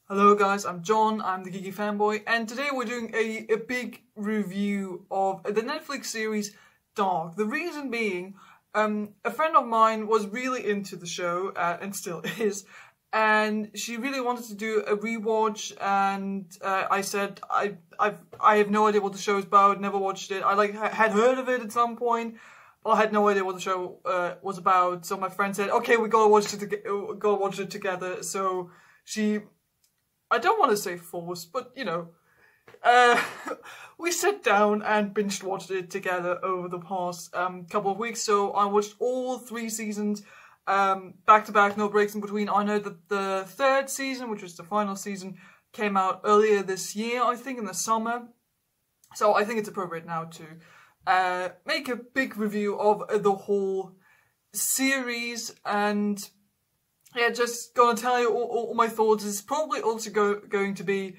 Hello guys, I'm John, I'm the Geeky Fanboy, and today we're doing a big review of the Netflix series Dark. The reason being, a friend of mine was really into the show, and still is, and she really wanted to do a rewatch, and I said, I have no idea what the show is about, never watched it. I had heard of it at some point, but I had no idea what the show was about, so my friend said, okay, we gotta watch it together, so she... I don't want to say forced, but you know, we sat down and binge watched it together over the past couple of weeks. So I watched all 3 seasons back to back, no breaks in between. I know that the 3rd season, which was the final season, came out earlier this year, I think in the summer. So I think it's appropriate now to make a big review of the whole series and... yeah, just gonna tell you all my thoughts. It's probably also going to be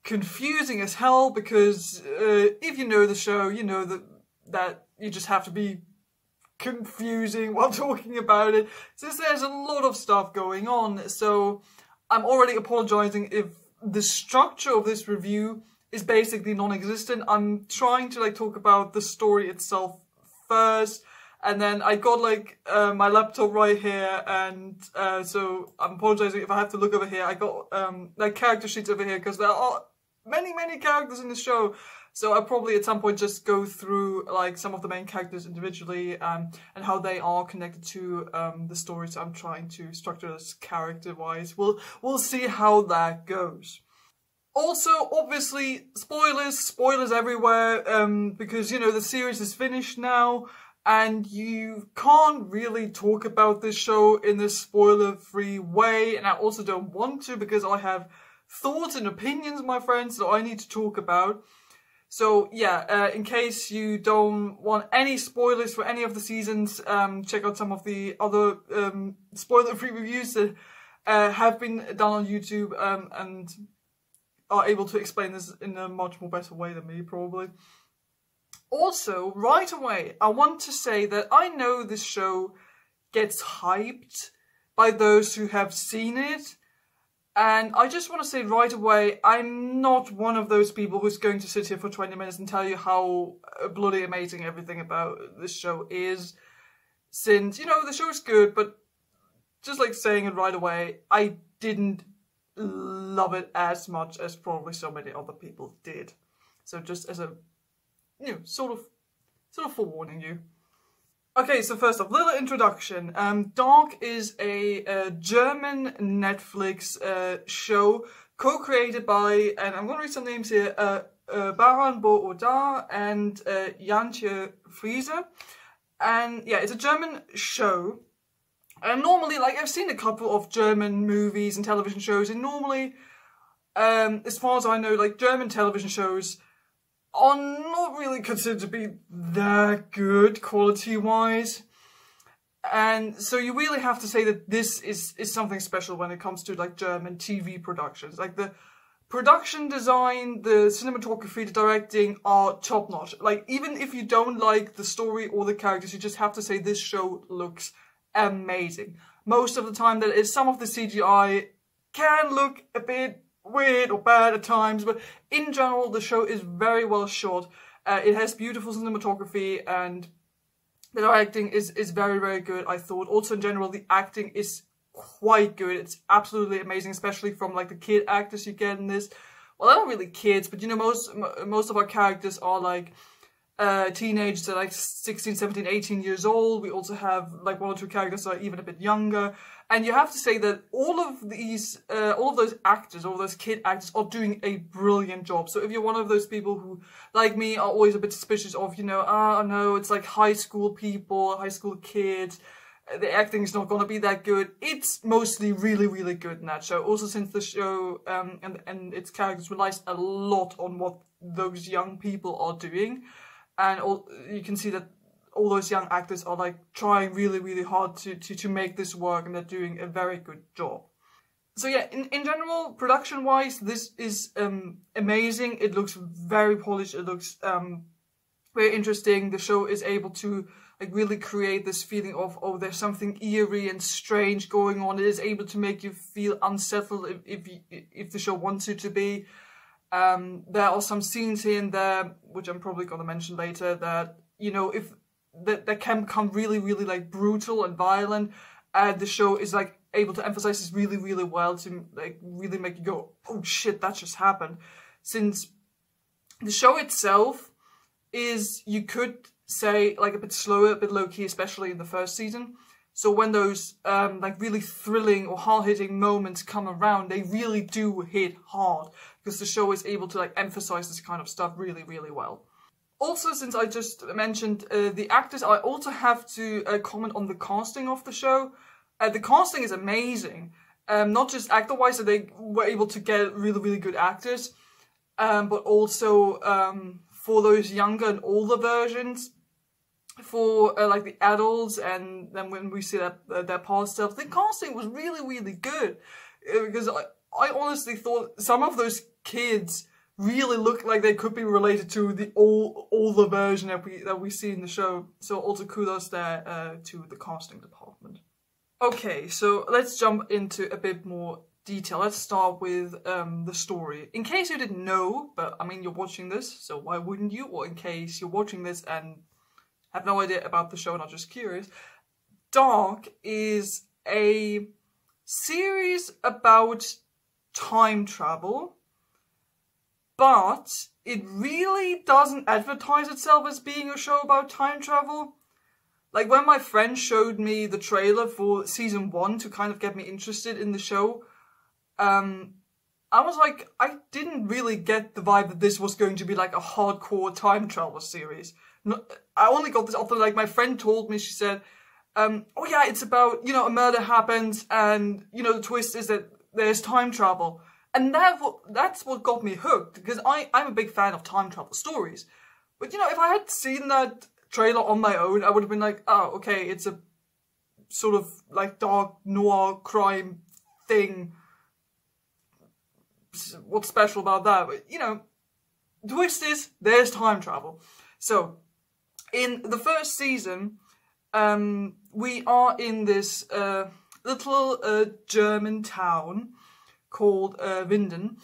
confusing as hell because if you know the show, you know that you just have to be confusing while talking about it, since there's a lot of stuff going on. So I'm already apologizing if the structure of this review is basically non-existent. I'm trying to talk about the story itself first. And then I got my laptop right here, and so I'm apologizing if I have to look over here. I got character sheets over here because there are many characters in the show. So I'll probably at some point just go through some of the main characters individually and how they are connected to the story. So I'm trying to structure this character-wise. We'll see how that goes. Also, obviously, spoilers everywhere because you know the series is finished now. And you can't really talk about this show in a spoiler-free way, and I also don't want to because I have thoughts and opinions, my friends, that I need to talk about. So yeah, in case you don't want any spoilers for any of the seasons, check out some of the other spoiler-free reviews that have been done on YouTube and are able to explain this in a much more better way than me, probably. Also, right away, I want to say that I know this show gets hyped by those who have seen it, and I just want to say right away, I'm not one of those people who's going to sit here for 20 minutes and tell you how bloody amazing everything about this show is, since, you know, the show is good, but just saying it right away, I didn't love it as much as probably so many other people did. So just as a... you know, sort of forewarning you. Okay, so first off, little introduction. Dark is a German Netflix show co-created by, and I'm going to read some names here, Baran Bo-Odar and Jantje Friese. And yeah, it's a German show. And normally, I've seen a couple of German movies and television shows, and normally, as far as I know, German television shows are not really considered to be that good quality-wise. And so you really have to say that this is something special when it comes to German TV productions. The production design, the cinematography, the directing are top-notch. Even if you don't like the story or the characters, you just have to say this show looks amazing. Most of the time that is, some of the CGI can look a bit weird or bad at times, but in general the show is very well shot. It has beautiful cinematography and the directing is very good, I thought. Also in general the acting is quite good. It's absolutely amazing, especially from the kid actors you get in this. Well, they're not really kids, but you know, most of our characters are teenagers at 16, 17, 18 years old. We also have 1 or 2 characters that are even a bit younger. And you have to say that all of those actors, all of those kid actors are doing a brilliant job. So if you're one of those people who, like me, are always a bit suspicious of, you know, oh no, it's high school people, high school kids, the acting is not going to be that good. It's mostly really good in that show. Also since the show and its characters relies a lot on what those young people are doing. And you can see that all those young actors are trying really hard to make this work, and they're doing a very good job. So yeah, in general, production wise, this is amazing. It looks very polished. It looks very interesting. The show is able to like really create this feeling of, oh, there's something eerie and strange going on. It is able to make you feel unsettled if the show wants you to be. There are some scenes here and there, which I'm probably going to mention later, that, you know, that can become really, really like brutal and violent, and the show is like able to emphasize this really, really well to like really make you go, oh shit, that just happened. Since the show itself is, you could say, like a bit slower, a bit low-key, especially in the first season. So when those like really thrilling or hard-hitting moments come around, they really do hit hard, because the show is able to like emphasize this kind of stuff really, really well. Also, since I just mentioned the actors, I also have to comment on the casting of the show. The casting is amazing. Not just actor-wise, so they were able to get really, really good actors, but also for those younger and older versions, for like the adults, and then when we see their past self, the casting was really, really good. Because I honestly thought some of those kids really look like they could be related to the older version that we see in the show. So also kudos there to the casting department. Okay, so let's jump into a bit more detail. Let's start with the story. In case you didn't know, but I mean, you're watching this, so why wouldn't you? Or in case you're watching this and have no idea about the show and are just curious, Dark is a series about time travel, but it really doesn't advertise itself as being a show about time travel. Like, when my friend showed me the trailer for season 1 to kind of get me interested in the show, I was like, I didn't really get the vibe that this was going to be like a hardcore time travel series. No, I only got this after, like, my friend told me, she said, oh yeah, it's about, you know, a murder happens and, you know, the twist is that there's time travel. And that's what got me hooked, because I'm a big fan of time travel stories. But, you know, if I had seen that trailer on my own, I would have been like, oh, okay, it's a sort of like dark noir crime thing. What's special about that? But, you know, the twist is there's time travel. So, in the first season, we are in this little German town called Winden,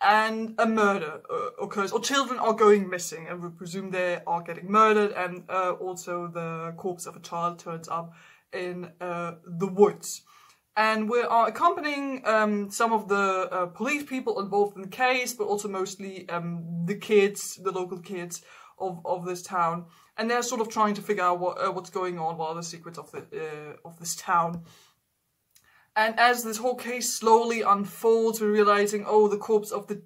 and a murder occurs, or children are going missing, and we presume they are getting murdered, and also the corpse of a child turns up in the woods. And we are accompanying some of the police people involved in the case, but also mostly the kids, the local kids of this town, and they're sort of trying to figure out what's going on, what are the secrets of this town. And as this whole case slowly unfolds, we're realizing, oh, the corpse of the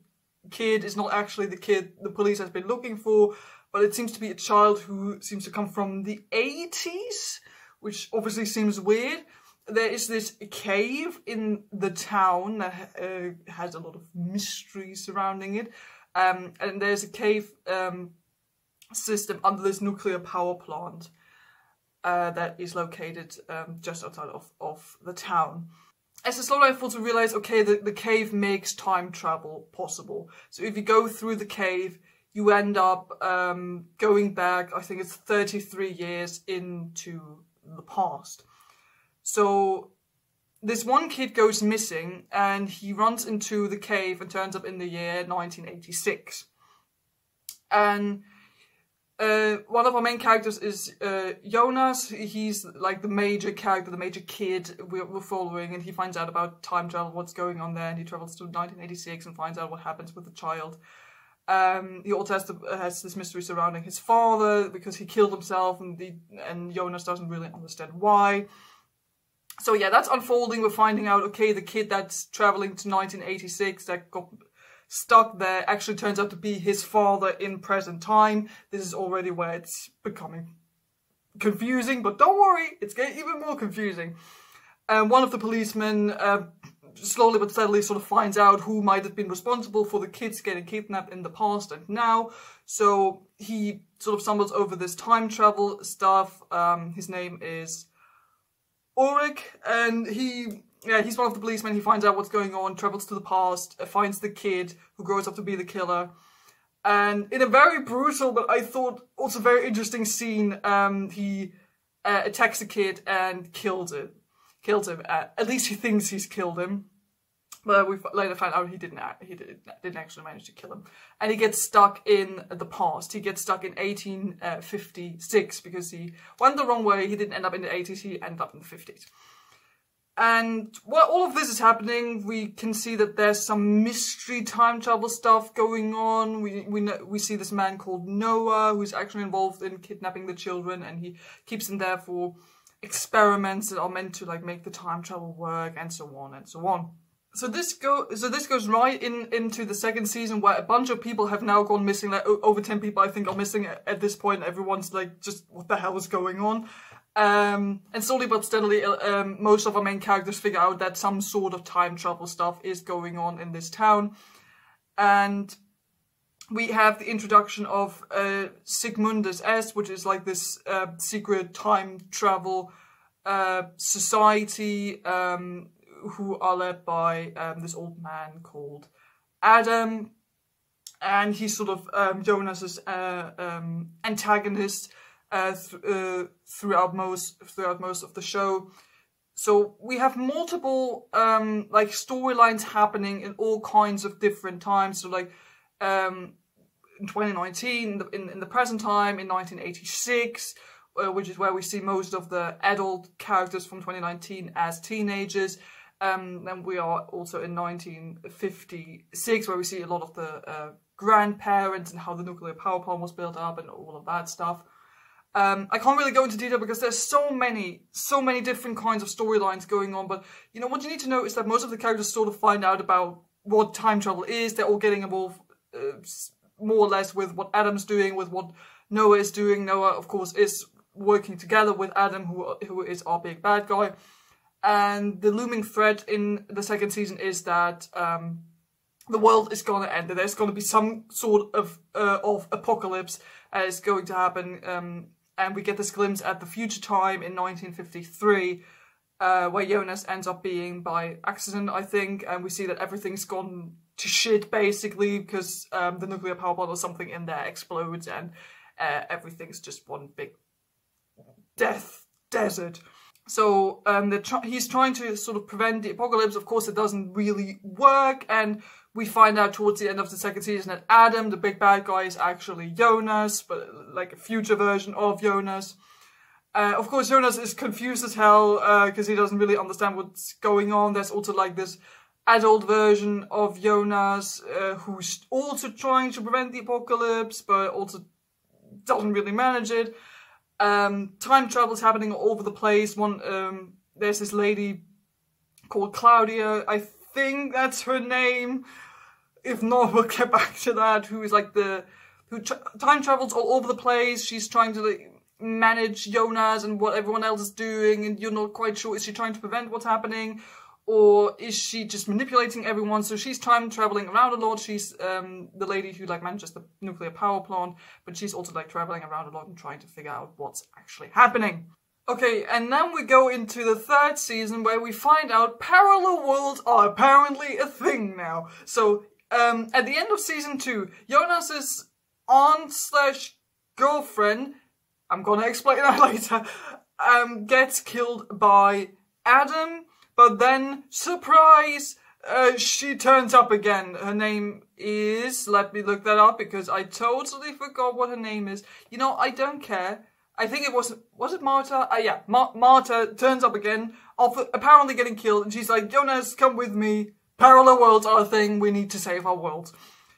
kid is not actually the kid the police has been looking for, but it seems to be a child who seems to come from the 80s, which obviously seems weird. There is this cave in the town that has a lot of mystery surrounding it, and there's a cave system under this nuclear power plant that is located just outside of the town. As the slowly unfolds, we realize, okay, the cave makes time travel possible. So if you go through the cave, you end up going back, I think it's 33 years into the past. So this one kid goes missing, and he runs into the cave and turns up in the year 1986. And one of our main characters is Jonas. He's like the major character, the major kid we're following, and he finds out about time travel, what's going on there, and he travels to 1986 and finds out what happens with the child. He also has this mystery surrounding his father, because he killed himself, and Jonas doesn't really understand why. So yeah, that's unfolding. We're finding out, okay, the kid that's traveling to 1986 that got stuck there actually turns out to be his father in present time. This is already where it's becoming confusing, but don't worry, it's getting even more confusing. One of the policemen slowly but steadily sort of finds out who might have been responsible for the kids getting kidnapped in the past and now. So he sort of stumbles over this time travel stuff. His name is Ulrich, and he's one of the policemen. He finds out what's going on, travels to the past, finds the kid who grows up to be the killer. And in a very brutal, but I thought also very interesting scene, he attacks the kid and kills him. At least he thinks he's killed him. But we later find out he didn't actually manage to kill him. And he gets stuck in the past. He gets stuck in 1856 because he went the wrong way. He didn't end up in the 80s, he ended up in the 50s. And while all of this is happening, we can see that there's some mystery time travel stuff going on. We see this man called Noah, who's actually involved in kidnapping the children, and he keeps them there for experiments that are meant to like make the time travel work, and so on and so on. So this goes right into the second season, where a bunch of people have now gone missing. Like over 10 people, I think, are missing at this point. Everyone's like, just what the hell is going on? And slowly but steadily, most of our main characters figure out that some sort of time travel stuff is going on in this town. And we have the introduction of Sigmundus S, which is like this secret time travel society, who are led by this old man called Adam, and he's sort of Jonas's antagonist throughout most of the show. So we have multiple like storylines happening in all kinds of different times. So like in 2019, in the present time, in 1986. Which is where we see most of the adult characters from 2019 as teenagers. Then we are also in 1956, where we see a lot of the grandparents and how the nuclear power plant was built up and all of that stuff. I can't really go into detail because there's so many different kinds of storylines going on. But you know what you need to know is that most of the characters sort of find out about what time travel is. They're all getting involved more or less with what Adam's doing, with what Noah is doing. Noah, of course, is working together with Adam, who is our big bad guy. And the looming threat in the second season is that the world is going to end. There's going to be some sort of apocalypse is going to happen. And we get this glimpse at the future time in 1953, where Jonas ends up being by accident, I think. And we see that everything's gone to shit, basically, because the nuclear power plant or something in there explodes, and everything's just one big death desert. So he's trying to sort of prevent the apocalypse. Of course, it doesn't really work, and we find out towards the end of the second season that Adam, the big bad guy, is actually Jonas, but like a future version of Jonas. Of course, Jonas is confused as hell because he doesn't really understand what's going on. There's also like this adult version of Jonas who's also trying to prevent the apocalypse, but also doesn't really manage it. Time travel's happening all over the place. There's this lady called Claudia, I think that's her name. If not, we'll get back to that. Who is like who time travels all over the place. She's trying to like manage Jonas and what everyone else is doing, and you're not quite sure, is she trying to prevent what's happening, or is she just manipulating everyone? So she's time traveling around a lot. She's the lady who like manages the nuclear power plant, but she's also like traveling around a lot and trying to figure out what's actually happening. Okay, and then we go into the third season, where we find out parallel worlds are apparently a thing now. So at the end of season 2, Jonas's aunt/girlfriend, I'm gonna explain that later, gets killed by Adam. But then, surprise, she turns up again. Her name is, let me look that up because I totally forgot what her name is. You know, I don't care. I think it was it Marta? Yeah, Marta turns up again, apparently getting killed, and she's like, Jonas, come with me. Parallel worlds are a thing, we need to save our world.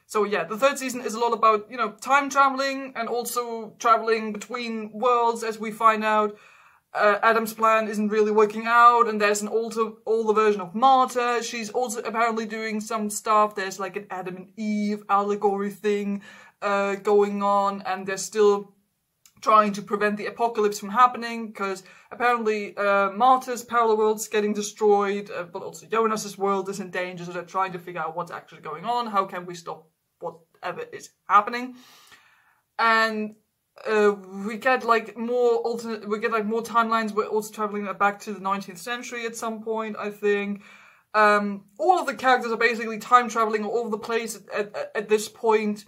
So yeah, the third season is a lot about, you know, time traveling and also traveling between worlds, as we find out. Adam's plan isn't really working out, and there's an older version of Marta. She's also apparently doing some stuff. There's like an Adam and Eve allegory thing going on, and they're still trying to prevent the apocalypse from happening, because apparently Marta's parallel world's getting destroyed, but also Jonas's world is in danger, so they're trying to figure out what's actually going on. How can we stop whatever is happening? And we get like more more timelines. We're also traveling back to the 19th century at some point, I think. All of the characters are basically time traveling all over the place at this point.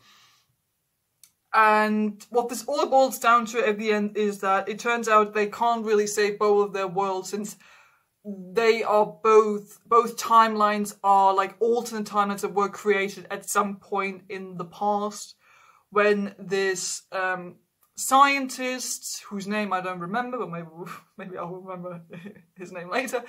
And what this all boils down to at the end is that it turns out they can't really save both of their worlds, since they are both timelines are like alternate timelines that were created at some point in the past, when this scientist, whose name I don't remember, but maybe I'll remember his name later,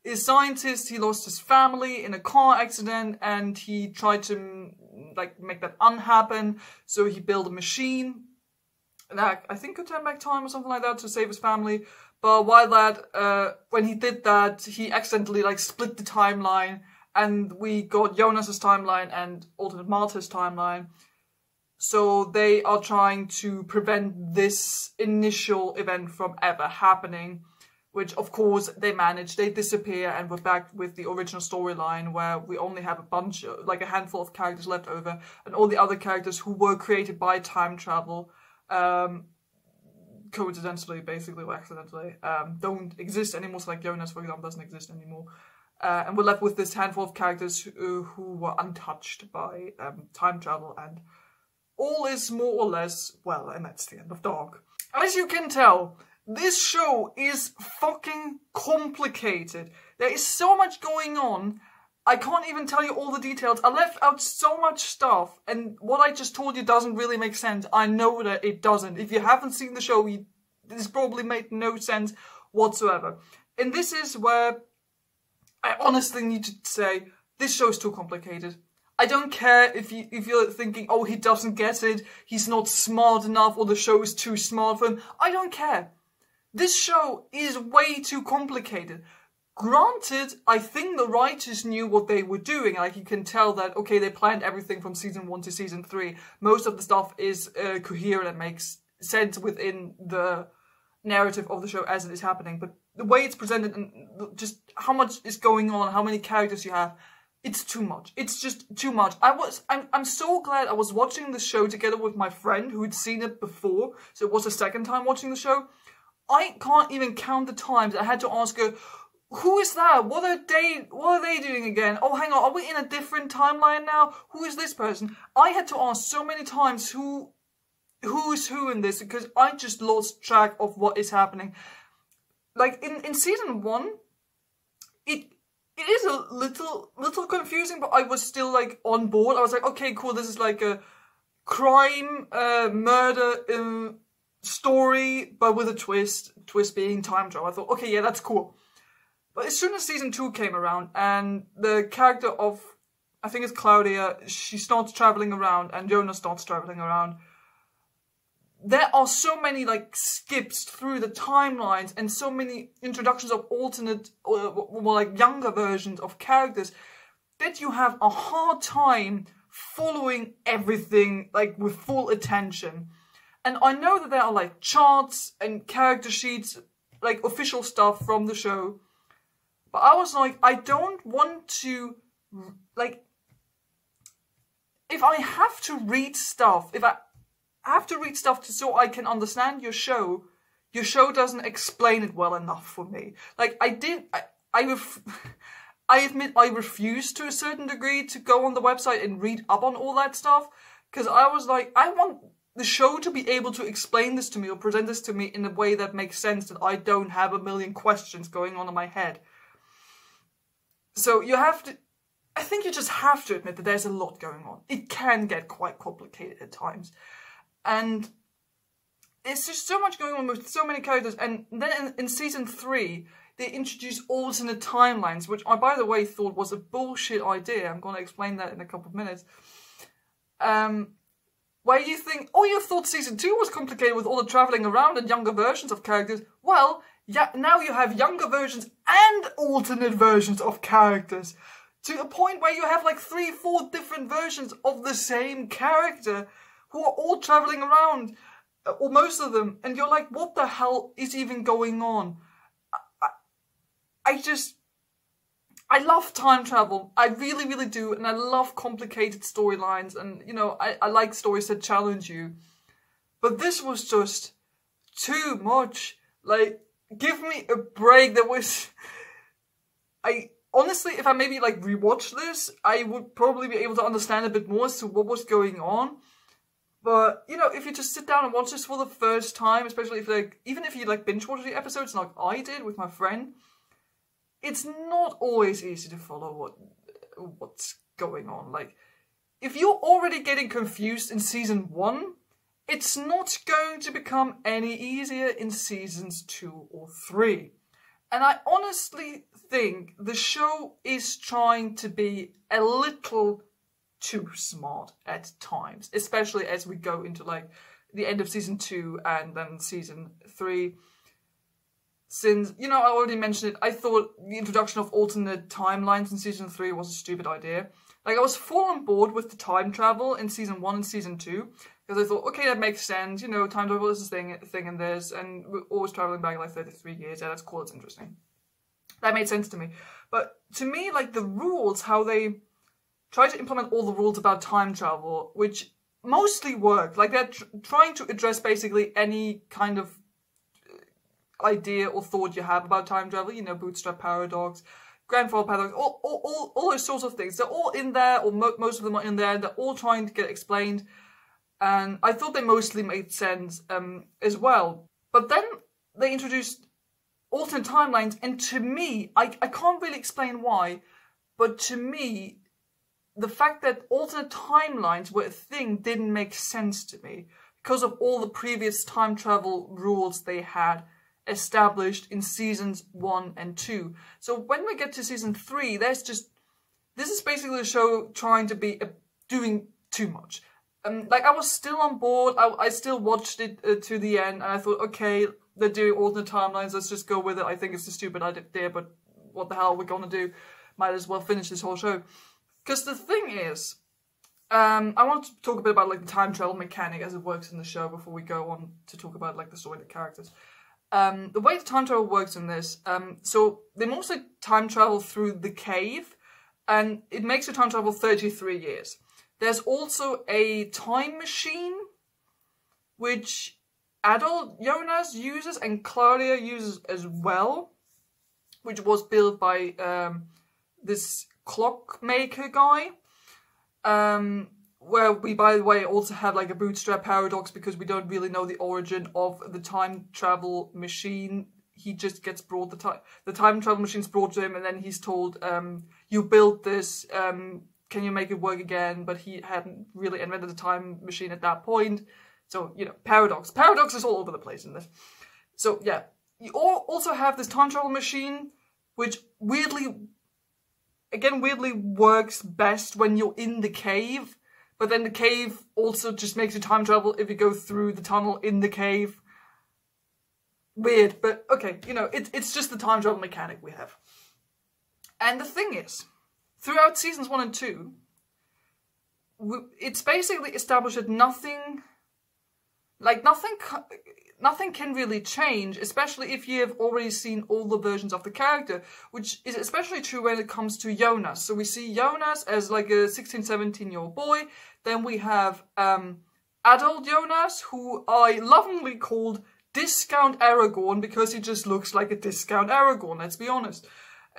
is scientist. He lost his family in a car accident, and he tried to like make that unhappen. So he built a machine that I think could turn back time or something like that to save his family. But while that, when he did that, he accidentally like split the timeline, and we got Jonas's timeline and alternate Martha's timeline. So they are trying to prevent this initial event from ever happening, which of course they manage. They disappear, and we're back with the original storyline where we only have a handful of characters left over, and all the other characters who were created by time travel, coincidentally, basically, or accidentally, don't exist anymore. So like Jonas, for example, doesn't exist anymore. And we're left with this handful of characters who were untouched by time travel, and all is more or less well, and that's the end of Dark. As you can tell, this show is fucking complicated. There is so much going on. I can't even tell you all the details. I left out so much stuff, and what I just told you doesn't really make sense. I know that it doesn't. If you haven't seen the show, this probably made no sense whatsoever. And this is where I honestly need to say, this show is too complicated. I don't care if you're thinking, oh, he doesn't get it, he's not smart enough, or the show is too smart for him. I don't care. This show is way too complicated. Granted, I think the writers knew what they were doing. Like, you can tell that, okay, they planned everything from season 1 to season 3. Most of the stuff is coherent and makes sense within the narrative of the show as it is happening. But the way it's presented and just how much is going on, how many characters you have, it's too much. It's just too much. I'm so glad I was watching the show together with my friend who had seen it before. So it was the second time watching the show. I can't even count the times I had to ask her, who is that? What are they doing again? Oh, hang on, are we in a different timeline now? Who is this person? I had to ask so many times who is who in this, because I just lost track of what is happening. Like in season 1, it is a little confusing, but I was still like on board. I was like, okay, cool, this is like a crime, murder story, but with a twist being time travel. I thought, okay, yeah, that's cool. But as soon as season 2 came around, and the character of, I think it's Claudia, she starts traveling around, and Jonas starts traveling around, there are so many like skips through the timelines and so many introductions of alternate or more like younger versions of characters that you have a hard time following everything like with full attention. And I know that there are like charts and character sheets, like official stuff from the show, but I was like, I don't want to, like, if I have to read stuff, so I can understand your show doesn't explain it well enough for me. Like, I admit I refused to a certain degree to go on the website and read up on all that stuff, because I was like, I want the show to be able to explain this to me or present this to me in a way that makes sense, that I don't have a million questions going on in my head. So I think you just have to admit that there's a lot going on. It can get quite complicated at times. And it's just so much going on with so many characters. And then in season 3, they introduced alternate timelines, which I, by the way, thought was a bullshit idea. I'm going to explain that in a couple of minutes. Where you think, oh, you thought season 2 was complicated with all the travelling around and younger versions of characters. Well, yeah, now you have younger versions and alternate versions of characters. To a point where you have like 3-4 different versions of the same character who are all travelling around, or most of them, and you're like, what the hell is even going on? I love time travel. I really, really do, and I love complicated storylines, and, you know, I like stories that challenge you. But this was just too much. Like, give me a break. Honestly, if I maybe like rewatch this, I would probably be able to understand a bit more as to what was going on. But, you know, if you just sit down and watch this for the first time, especially if, like, even if you, like, binge watch the episodes like I did with my friend, it's not always easy to follow what's going on. Like, if you're already getting confused in season 1, it's not going to become any easier in seasons 2 or 3. And I honestly think the show is trying to be a little too smart at times, especially as we go into like the end of season 2 and then season 3. Since, you know, I already mentioned it, I thought the introduction of alternate timelines in season 3 was a stupid idea. Like, I was full on board with the time travel in season 1 and season 2, because I thought, okay, that makes sense, you know, time travel is a thing in this, and we're always traveling back like 33 years, yeah, that's cool, that's interesting. That made sense to me. But to me, like, the rules, how they try to implement all the rules about time travel, which mostly work. Like, they're trying to address basically any kind of idea or thought you have about time travel. You know, bootstrap paradox, grandfather paradox, all those sorts of things. They're all in there, or most of them are in there. They're all trying to get explained. And I thought they mostly made sense as well. But then they introduced alternate timelines, and to me, I can't really explain why, but to me, the fact that alternate timelines were a thing didn't make sense to me because of all the previous time travel rules they had established in seasons 1 and 2. So when we get to season 3, this is basically the show trying to be doing too much. Like, I was still on board, I still watched it to the end, and I thought, okay, they're doing alternate timelines, let's just go with it. I think it's a stupid idea, but what the hell are we gonna do? Might as well finish this whole show. Because the thing is, I want to talk a bit about like the time travel mechanic as it works in the show before we go on to talk about like the story and the characters. The way the time travel works in this, so they mostly time travel through the cave, and it makes the time travel 33 years. There's also a time machine, which adult Jonas uses and Claudia uses as well, which was built by this clockmaker guy, where we, by the way, also have like a bootstrap paradox because we don't really know the origin of the time travel machine. He just gets brought, the time travel machine's brought to him, and then he's told, you built this, can you make it work again? But he hadn't really invented the time machine at that point. So, you know, paradox is all over the place in this. So yeah, you also have this time travel machine, which weirdly works best when you're in the cave, but then the cave also just makes you time travel if you go through the tunnel in the cave. Weird, but okay, you know, it's just the time travel mechanic we have. And the thing is, throughout seasons 1 and 2, it's basically established that nothing can really change, especially if you have already seen all the versions of the character, which is especially true when it comes to Jonas. So we see Jonas as like a 16, 17-year-old boy. Then we have adult Jonas, who I lovingly called Discount Aragorn because he just looks like a discount Aragorn, let's be honest.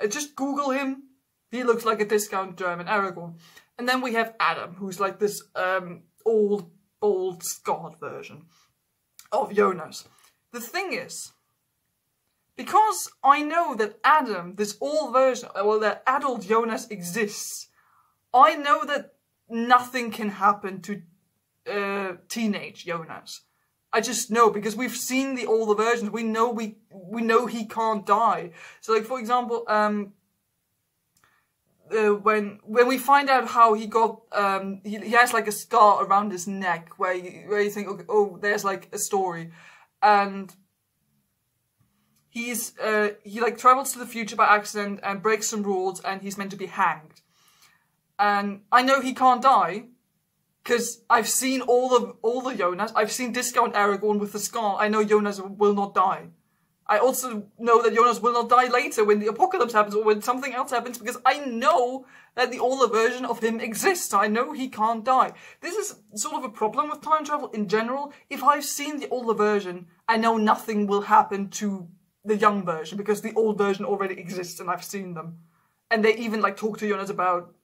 Just Google him. He looks like a discount German Aragorn. And then we have Adam, who's like this old, bald, scarred version of Jonas. The thing is, because I know that Adam, this old version, well, that adult Jonas exists, I know that nothing can happen to teenage Jonas. I just know, because we've seen the older versions. We know he can't die. So, like, for example, when we find out how he got, he has like a scar around his neck where you think, okay, oh, there's like a story, and he like travels to the future by accident and breaks some rules, and he's meant to be hanged. And I know he can't die because I've seen all the Jonas. I've seen Discount Aragorn with the scar. I know Jonas will not die. I also know that Jonas will not die later when the apocalypse happens or when something else happens, because I know that the older version of him exists. I know he can't die. This is sort of a problem with time travel in general. If I've seen the older version, I know nothing will happen to the young version because the old version already exists and I've seen them. And they even like talk to Jonas about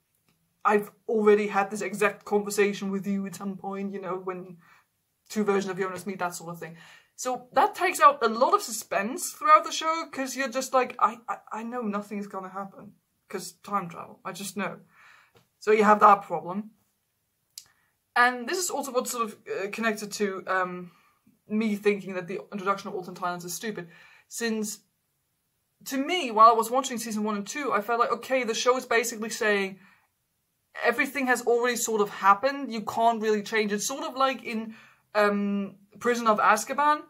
I've already had this exact conversation with you at some point, you know, when two versions of Jonas meet, that sort of thing. So that takes out a lot of suspense throughout the show, because you're just like, I know nothing is going to happen, because time travel, I just know. So you have that problem. And this is also what's sort of connected to me thinking that the introduction of alternate timelines is stupid. Since, to me, while I was watching season 1 and 2, I felt like, okay, the show is basically saying everything has already sort of happened, you can't really change it. Sort of like in Prison of Azkaban,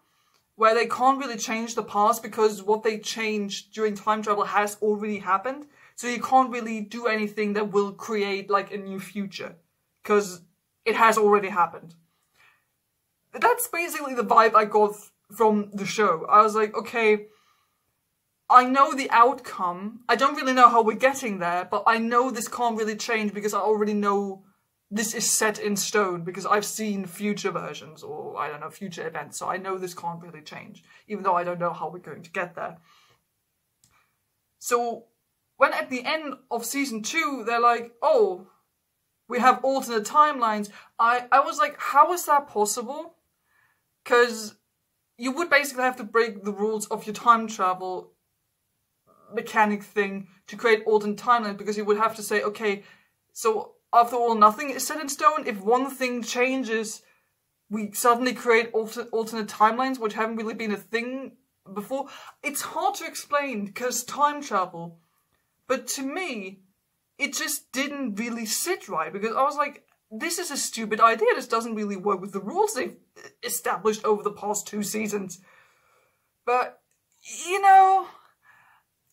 where they can't really change the past because what they changed during time travel has already happened. So you can't really do anything that will create like a new future, because it has already happened. That's basically the vibe I got from the show. I was like, okay, I know the outcome. I don't really know how we're getting there, but I know this can't really change because I already know this is set in stone because I've seen future versions or, I don't know, future events. So I know this can't really change, even though I don't know how we're going to get there. So when at the end of season 2, they're like, oh, we have alternate timelines. I was like, how is that possible? Because you would basically have to break the rules of your time travel mechanic thing to create alternate timelines, because you would have to say, okay, so after all, nothing is set in stone. If one thing changes, we suddenly create alternate timelines, which haven't really been a thing before. It's hard to explain because time travel, but to me, it just didn't really sit right, because I was like, this is a stupid idea. This doesn't really work with the rules they've established over the past 2 seasons. But, you know,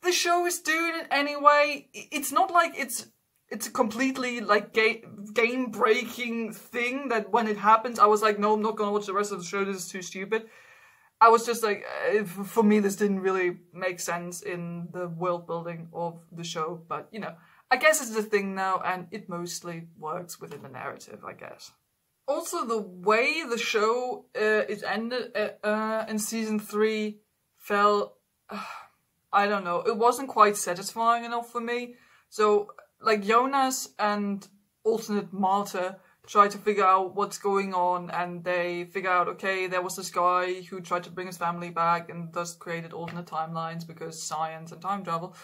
the show is doing it anyway. It's not like it's a completely like game-breaking thing that when it happens, I was like, no, I'm not gonna watch the rest of the show. This is too stupid. I was just like, for me, this didn't really make sense in the world building of the show. But, you know, I guess it's a thing now, and it mostly works within the narrative, I guess. Also, the way the show is ended in season 3 felt, I don't know, it wasn't quite satisfying enough for me. So, like, Jonas and alternate Marta try to figure out what's going on, and they figure out, okay, there was this guy who tried to bring his family back and thus created alternate timelines because science and time travel.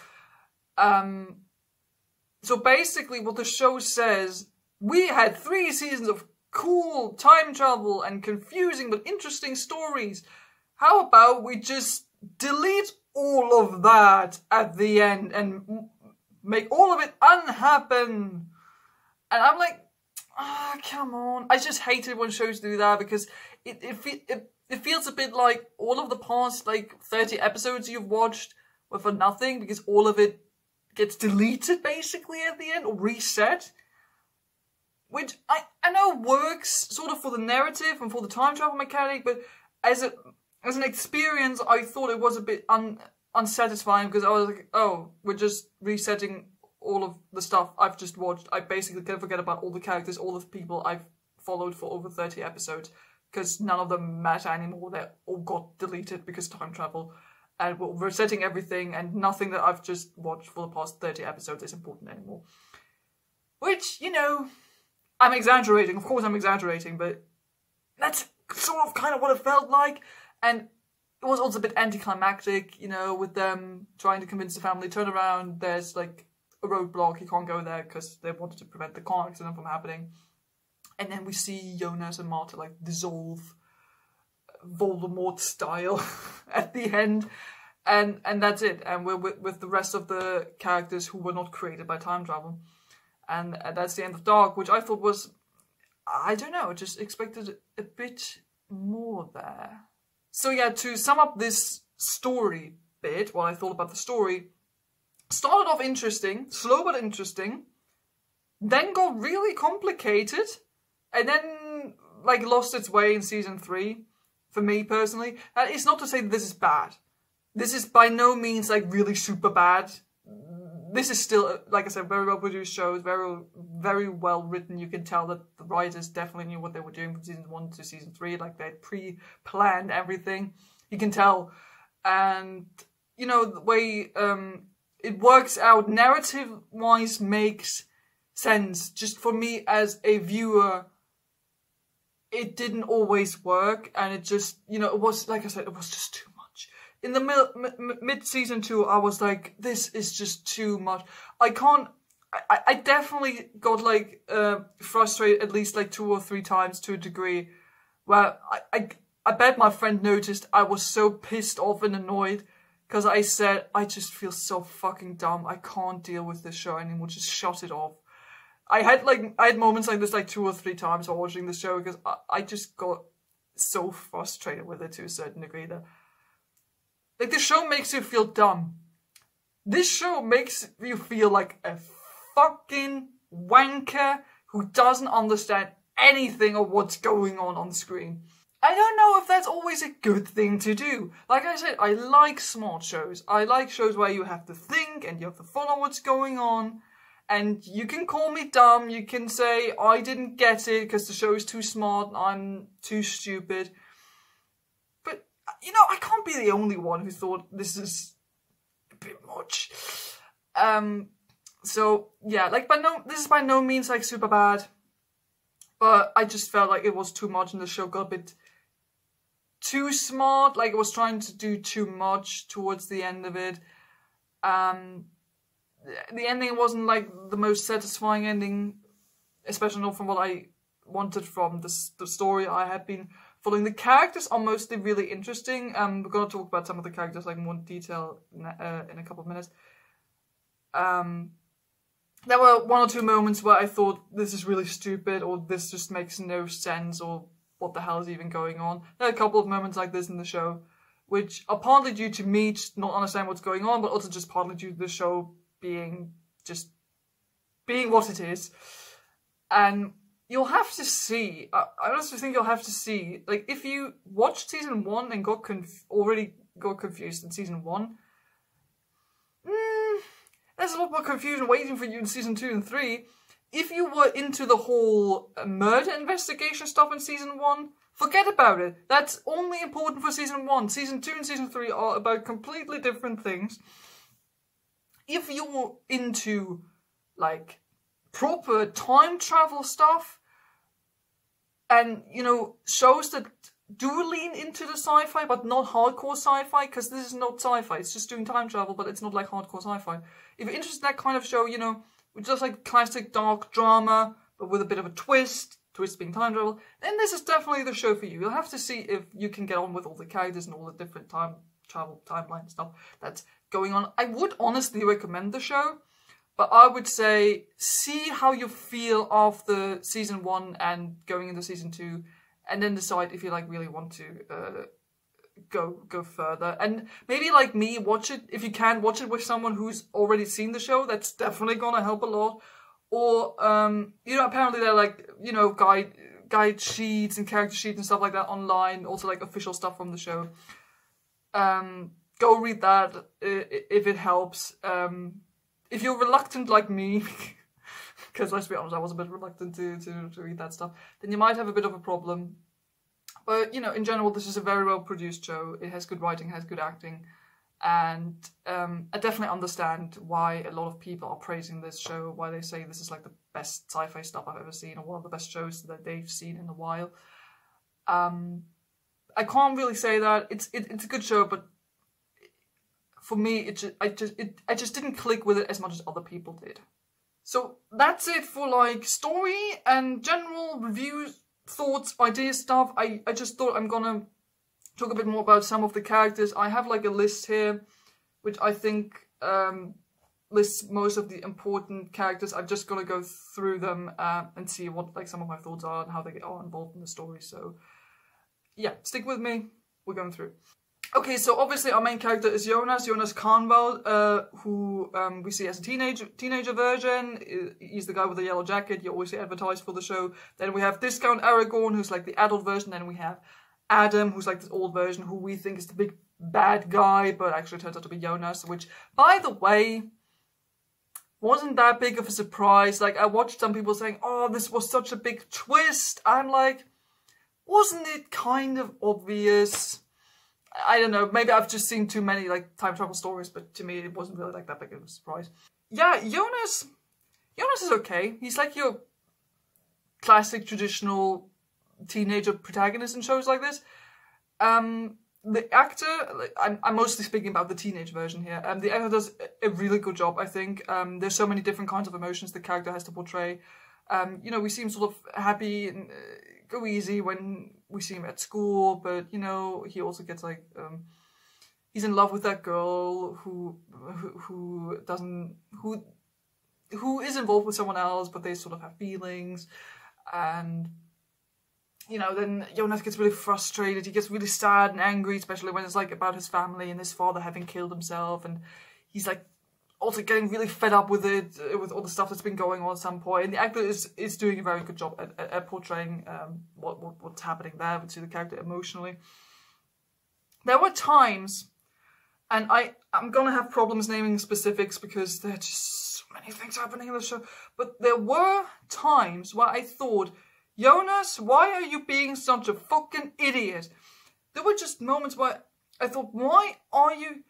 So basically what the show says, we had 3 seasons of cool time travel and confusing but interesting stories. How about we just delete all of that at the end and make all of it unhappen? And I'm like, come on. I just hate it when shows do that, because it feels a bit like all of the past like 30 episodes you've watched were for nothing, because all of it gets deleted basically at the end or reset. Which I know works sort of for the narrative and for the time travel mechanic, but as an experience, I thought it was a bit unsatisfying, because I was like, oh, we're just resetting all of the stuff I've just watched. I basically can forget about all the characters, all the people I've followed for over 30 episodes, because none of them matter anymore. They all got deleted because time travel. And we're resetting everything, and nothing that I've just watched for the past 30 episodes is important anymore. Which, you know, I'm exaggerating. Of course I'm exaggerating, but that's sort of kind of what it felt like. And it was also a bit anticlimactic, you know, with them trying to convince the family to turn around. There's like a roadblock, you can't go there because they wanted to prevent the car accident from happening. And then we see Jonas and Marta like dissolve Voldemort style at the end, and that's it. And we're with the rest of the characters who were not created by time travel, and that's the end of Dark, which I thought was, I don't know, just expected a bit more there. So yeah, to sum up this story bit, what I thought about the story, started off interesting, slow but interesting, then got really complicated, and then like lost its way in season 3. For me personally, it's not to say that this is bad. This is by no means like really super bad. This is still, like I said, very well produced shows, very well written. You can tell that the writers definitely knew what they were doing from season 1 to season 3. Like they pre-planned everything. You can tell, and you know the way it works out narrative-wise makes sense. Just for me as a viewer, it didn't always work, and it just, you know, it was, like I said, it was just too much. In the mid-season 2, I was like, this is just too much. I definitely got, like, frustrated at least, like, 2 or 3 times to a degree, where I bet my friend noticed I was so pissed off and annoyed, because I said, I just feel so fucking dumb, I can't deal with this show anymore, just shut it off. I had moments like this like 2 or 3 times while watching the show, because I just got so frustrated with it to a certain degree that, like, the show makes you feel dumb. This show makes you feel like a fucking wanker who doesn't understand anything of what's going on screen. I don't know if that's always a good thing to do. Like I said, I like smart shows. I like shows where you have to think and you have to follow what's going on. And you can call me dumb, you can say I didn't get it because the show is too smart, I'm too stupid. But, you know, I can't be the only one who thought this is a bit much. So, yeah, like, this is by no means, like, super bad. But I just felt like it was too much and the show got a bit too smart. Like, it was trying to do too much towards the end of it. The ending wasn't, like, the most satisfying ending, especially not from what I wanted from the story I had been following. The characters are mostly really interesting. We're going to talk about some of the characters, like, in more detail in a couple of minutes. There were 1 or 2 moments where I thought, this is really stupid, or this just makes no sense, or what the hell is even going on. There are a couple of moments like this in the show, which are partly due to me just not understanding what's going on, but also just partly due to the show being what it is. And you'll have to see, I honestly think you'll have to see, like, if you watched season 1 and already got confused in season 1, there's a lot more confusion waiting for you in season 2 and 3. If you were into the whole murder investigation stuff in season 1, forget about it. That's only important for season 1. Season 2 and season 3 are about completely different things. If you're into, like, proper time travel stuff, and, you know, shows that do lean into the sci-fi, but not hardcore sci-fi, because this is not sci-fi, it's just doing time travel, but it's not like hardcore sci-fi. If you're interested in that kind of show, you know, just like classic dark drama, but with a bit of a twist being time travel, then this is definitely the show for you. You'll have to see if you can get on with all the characters and all the different time travel timeline stuff that's going on. I would honestly recommend the show, but I would say see how you feel after season 1 and going into season 2, and then decide if you, like, really want to go further. And maybe, like me, watch it, if you can, watch it with someone who's already seen the show. That's definitely gonna help a lot. Or, you know, apparently there are, like, you know, guide sheets and character sheets and stuff like that online. Also, like, official stuff from the show. Go read that if it helps. If you're reluctant like me, because let's be honest, I was a bit reluctant to read that stuff, then you might have a bit of a problem. But, you know, in general, this is a very well-produced show. It has good writing, has good acting. And I definitely understand why a lot of people are praising this show, why they say this is, like, the best sci-fi stuff I've ever seen, or one of the best shows that they've seen in a while. I can't really say that. It's a good show, but for me, I just didn't click with it as much as other people did. So that's it for, like, story and general reviews, thoughts, ideas, stuff. I just thought I'm gonna talk a bit more about some of the characters. I have, like, a list here, which I think lists most of the important characters. I'm just gonna go through them and see what, like, some of my thoughts are and how they are involved in the story. So yeah, stick with me. We're going through. Okay, so obviously our main character is Jonas Carnwell, who we see as a teenager version. He's the guy with the yellow jacket. You always see advertised for the show. Then we have Discount Aragorn, who's like the adult version. Then we have Adam, who's like this old version, who we think is the big bad guy, but actually turns out to be Jonas, which, by the way, wasn't that big of a surprise. Like, I watched some people saying, oh, this was such a big twist. I'm like, wasn't it kind of obvious? I don't know, maybe I've just seen too many, like, time travel stories, but to me it wasn't really, like, that big of a surprise. Yeah, Jonas, Jonas is okay. He's like your classic traditional teenager protagonist in shows like this. The actor, I'm mostly speaking about the teenage version here. The actor does a really good job, I think. There's so many different kinds of emotions the character has to portray. You know, we see him sort of happy and go easy when we see him at school, but you know, he also gets like he's in love with that girl who is involved with someone else, but they sort of have feelings, and you know, then Jonas gets really frustrated. He gets really sad and angry, especially when it's like about his family and his father having killed himself, and he's like also getting really fed up with it, with all the stuff that's been going on at some point. And the actor is doing a very good job at portraying what's happening there to the character emotionally. There were times, and I'm gonna have problems naming specifics because there are just so many things happening in the show, but there were times where I thought, Jonas, why are you being such a fucking idiot? There were just moments where I thought, why are you...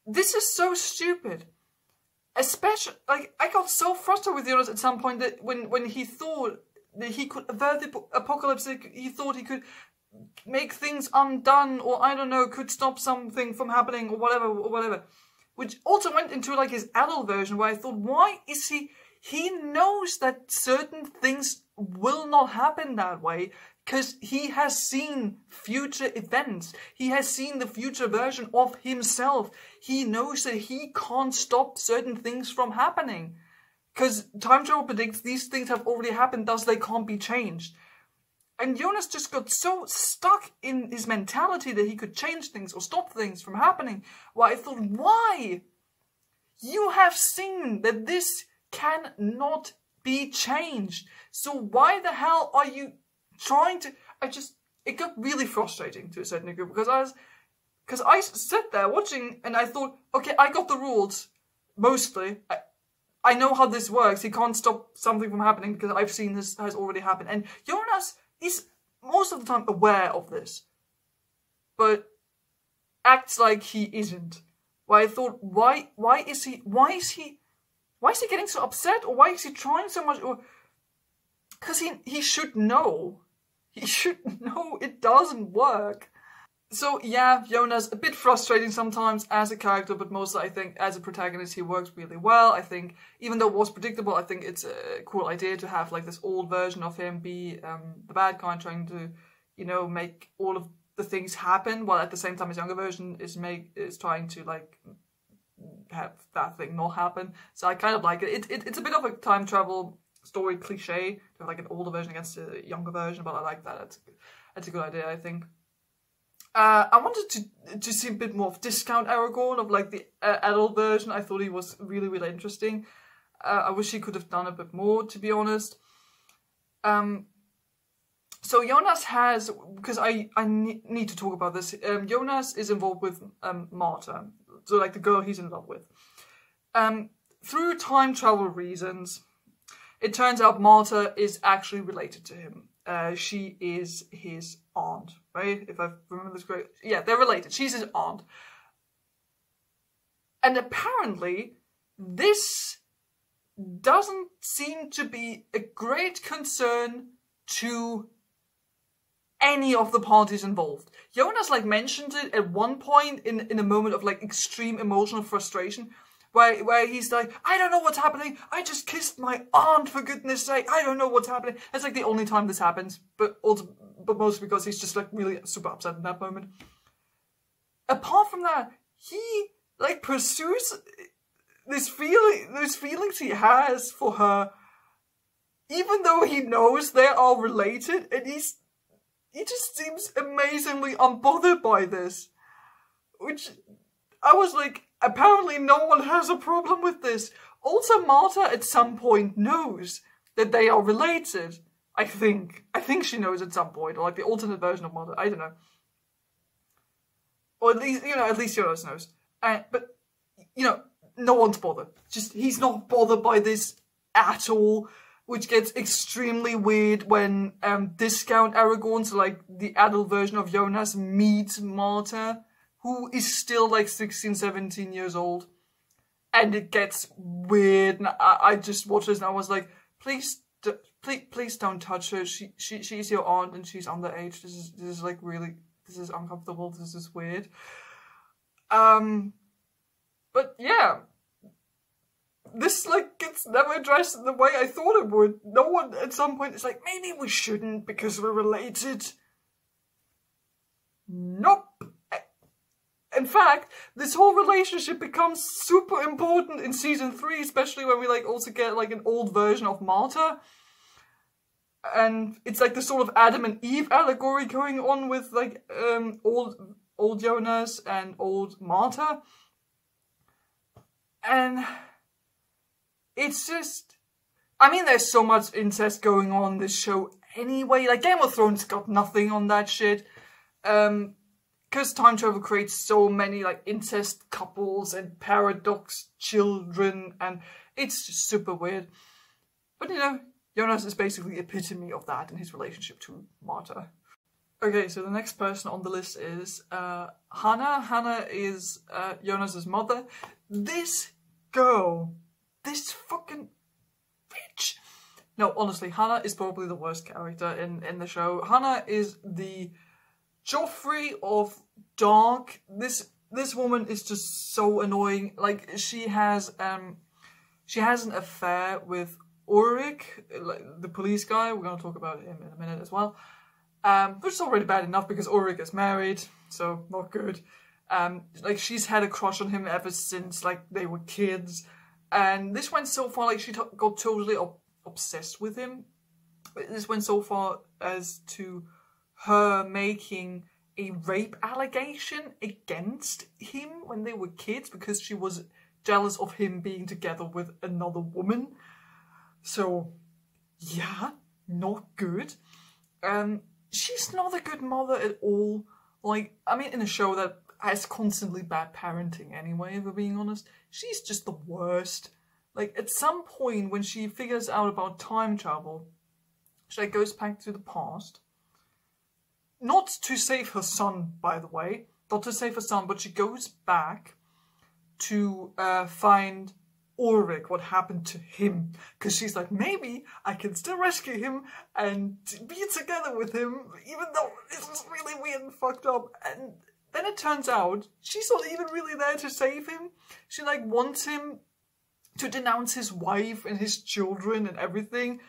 This is so stupid. Especially, like, I got so frustrated with Jonas at some point that when he thought that he could avert the apocalypse, he thought he could make things undone, or I don't know, could stop something from happening, or whatever. Which also went into, like, his adult version, where I thought, why is he... He knows that certain things will not happen that way because he has seen future events. He has seen the future version of himself. He knows that he can't stop certain things from happening because time travel predicts these things have already happened, thus they can't be changed. And Jonas just got so stuck in his mentality that he could change things or stop things from happening. Why I thought, why? You have seen that this cannot be changed. So why the hell are you trying to... It got really frustrating to a certain degree because I sat there watching and I thought, okay, I got the rules, mostly. I know how this works. He can't stop something from happening because I've seen this has already happened. And Jonas is most of the time aware of this, but acts like he isn't. Where I thought, why is he getting so upset, or why is he trying so much? Or because he should know. He should know it doesn't work. So yeah, Jonas, a bit frustrating sometimes as a character, but mostly I think as a protagonist he works really well. I think, even though it was predictable, I think it's a cool idea to have like this old version of him be the bad guy trying to, you know, make all of the things happen, while at the same time his younger version is trying to like have that thing not happen. So I kind of like it. It's a bit of a time travel story cliche to have like an older version against a younger version, but I like that. That's a good idea, I think. I wanted to see a bit more of Discount Aragorn, of like the adult version. I thought he was really, really interesting. I wish he could have done a bit more, to be honest. So Jonas has, because I need to talk about this, Jonas is involved with Marta, so like the girl he's in love with. Through time travel reasons, it turns out Marta is actually related to him. She is his aunt, right? If I remember this correctly. Yeah, they're related. She's his aunt. And apparently, this doesn't seem to be a great concern to any of the parties involved. Jonas like mentioned it at one point in a moment of like extreme emotional frustration, where he's like, I don't know what's happening, I just kissed my aunt, for goodness sake, I don't know what's happening. That's like the only time this happens, but mostly because he's just like really super upset in that moment. Apart from that, he like pursues these feelings he has for her, even though he knows they are related, and he just seems amazingly unbothered by this. Which, I was like, apparently no one has a problem with this. Also, Marta at some point knows that they are related. I think she knows at some point, or like the alternate version of Marta, I don't know. Or at least, you know, at least Jonas knows. But, you know, no one's bothered. Just, he's not bothered by this at all. Which gets extremely weird when Discount Aragorn, so like the adult version of Jonas, meets Marta, who is still like 16, 17 years old. and it gets weird. And I just watched this and I was like, please don't touch her. She's your aunt and she's underage. This is like really, this is uncomfortable. This is weird. But yeah, this like gets never addressed in the way I thought it would. No one at some point is like, maybe we shouldn't because we're related. Nope. In fact, this whole relationship becomes super important in season 3, especially when we like also get like an old version of Marta. And it's like the sort of Adam and Eve allegory going on with like old Jonas and old Marta. And it's just, I mean, there's so much incest going on in this show anyway. Like Game of Thrones got nothing on that shit. Because time travel creates so many like incest couples and paradox children, and it's just super weird. But you know, Jonas is basically the epitome of that in his relationship to Marta. Okay, so the next person on the list is Hannah. Hannah is Jonas's mother. This girl, this fucking bitch. No, honestly, Hannah is probably the worst character in the show. Hannah is the Joffrey of Dark. This woman is just so annoying. Like she has an affair with Ulrich, like the police guy. We're gonna talk about him in a minute as well. Which is already bad enough because Ulrich is married, so not good. Like she's had a crush on him ever since like they were kids, and this went so far like she got totally obsessed with him. This went so far as to her making a rape allegation against him when they were kids because she was jealous of him being together with another woman. So, yeah, not good. She's not a good mother at all. Like, I mean, in a show that has constantly bad parenting anyway, if we're being honest, she's just the worst. Like, at some point when she figures out about time travel, she like, goes back to the past. Not to save her son, by the way. Not to save her son, but she goes back to find Ulrich, what happened to him. Because she's like, maybe I can still rescue him and be together with him, even though this is really weird and fucked up. And then it turns out she's not even really there to save him. She like wants him to denounce his wife and his children and everything.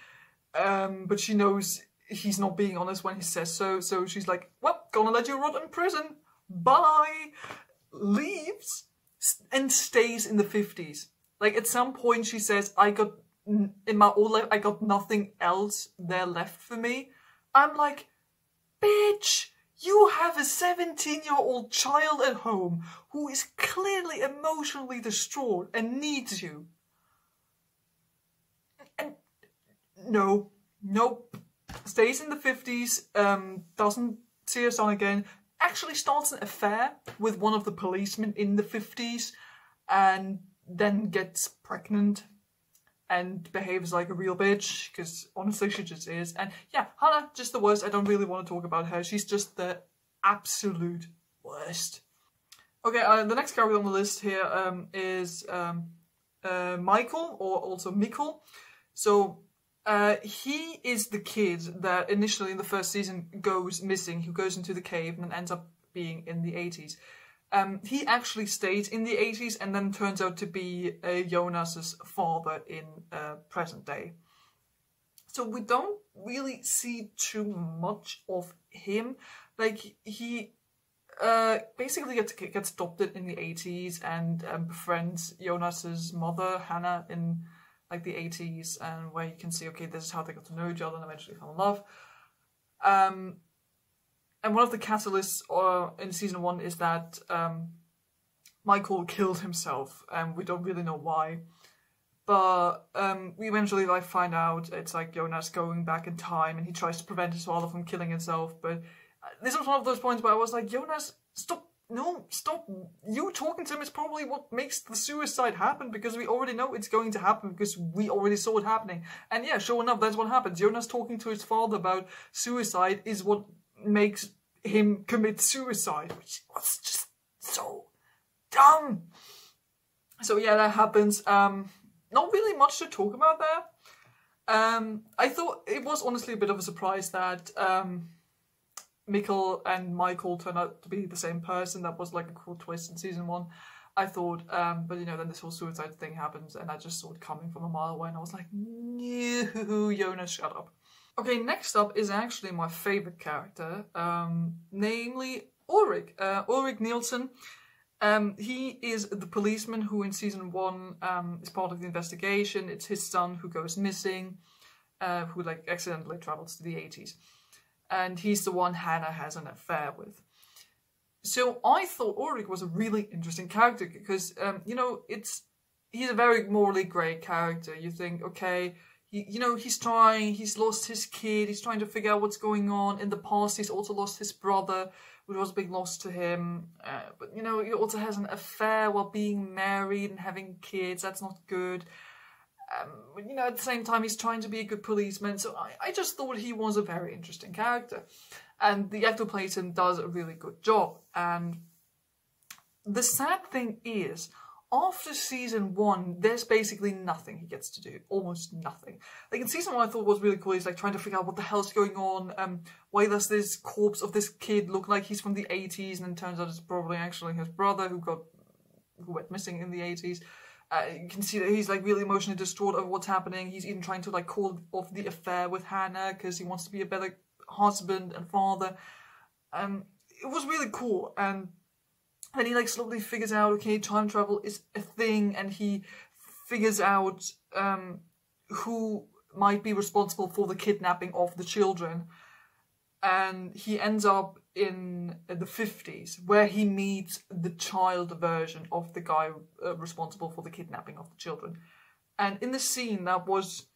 But she knows he's not being honest when he says so. So she's like, well, gonna let you rot in prison. Bye. Leaves and stays in the 50s. Like at some point she says, I got nothing else there left for me. I'm like, bitch, you have a 17-year-old child at home who is clearly emotionally distraught and needs you. And no, nope. Stays in the 50s, doesn't see her son again, actually starts an affair with one of the policemen in the 50s, and then gets pregnant and behaves like a real bitch, because honestly she just is. And yeah, Hannah, just the worst. I don't really want to talk about her. She's just the absolute worst. Okay, the next character on the list here is Mikkel, or also Mikkel. So he is the kid that initially in the first season goes missing, who goes into the cave and ends up being in the 80s. He actually stayed in the 80s and then turns out to be Jonas's father in present day. So we don't really see too much of him. Like he basically gets adopted in the 80s and befriends Jonas's mother Hannah in like the 80s, and where you can see, okay, this is how they got to know each other and eventually fell in love. And one of the catalysts in season 1 is that Mikkel killed himself, and we don't really know why. But we eventually like find out it's like Jonas going back in time, and he tries to prevent his father from killing himself. But this was one of those points where I was like, Jonas, stop. No, stop. You talking to him is probably what makes the suicide happen, because we already know it's going to happen because we already saw it happening. And yeah, sure enough, that's what happens. Jonas talking to his father about suicide is what makes him commit suicide, which was just so dumb. So yeah, that happens. Not really much to talk about there. I thought it was honestly a bit of a surprise that Mikkel and Michael turned out to be the same person. That was like a cool twist in season 1. I thought, but you know, then this whole suicide thing happens, and I just saw it coming from a mile away, and I was like, no, Jonas, shut up. Okay, next up is actually my favorite character, namely Ulrich. Ulrich Nielsen. He is the policeman who in season 1 is part of the investigation. It's his son who goes missing, who like accidentally travels to the 80s. And he's the one Hannah has an affair with. So I thought Ulrich was a really interesting character because, you know, he's a very morally grey character. You think, okay, he's trying, he's lost his kid, he's trying to figure out what's going on. In the past, he's also lost his brother, which was a big loss to him. But, you know, he also has an affair while being married and having kids. That's not good. You know, at the same time, he's trying to be a good policeman. So I just thought he was a very interesting character. And the actor who plays him does a really good job. And the sad thing is, after season 1, there's basically nothing he gets to do. Almost nothing. Like in season 1, I thought was really cool. He's like trying to figure out what the hell's going on. Why does this corpse of this kid look like he's from the 80s? And then turns out it's probably actually his brother who went missing in the 80s. You can see that he's like really emotionally distraught over what's happening. He's even trying to like call off the affair with Hannah because he wants to be a better husband and father. It was really cool. And then he like slowly figures out, okay, time travel is a thing, and he figures out who might be responsible for the kidnapping of the children. And he ends up in the 50s, where he meets the child version of the guy responsible for the kidnapping of the children. And in the scene, it was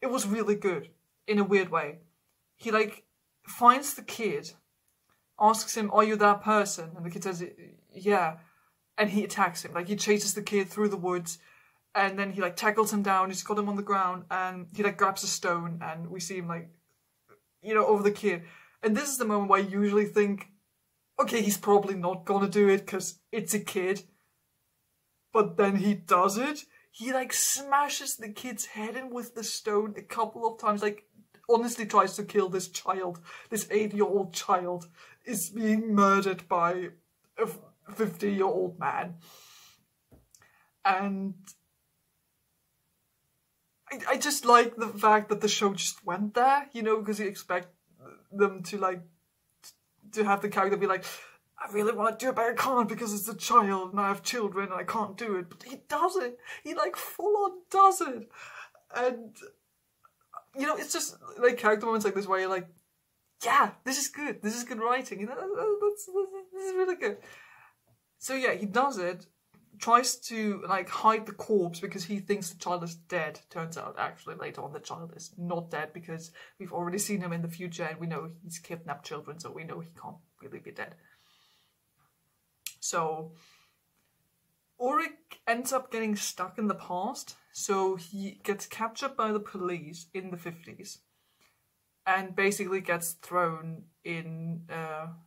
really good, in a weird way. He like finds the kid, asks him, "Are you that person?" And the kid says, "Yeah." And he attacks him. Like he chases the kid through the woods, and then he like tackles him down. He's got him on the ground, and he like grabs a stone, and we see him like, you know, over the kid. And this is the moment where I usually think, okay, he's probably not gonna do it because it's a kid. But then he does it. He like smashes the kid's head in with the stone a couple of times, like honestly tries to kill this child. This 8-year-old child is being murdered by a 50-year-old man. And I just like the fact that the show just went there, you know, because you expect them to like to have the character be like, I really want to do it, but I can't because it's a child and I have children and I can't do it. But he does it. He like full on does it. And you know, it's just like character moments like this where you're like, yeah, this is good. This is good writing. You know, this is really good. So yeah, he does it. Tries to like hide the corpse because he thinks the child is dead. Turns out actually later on the child is not dead because we've already seen him in the future and we know he's kidnapped children, so we know he can't really be dead. So Ulrich ends up getting stuck in the past, so he gets captured by the police in the 50s and basically gets thrown in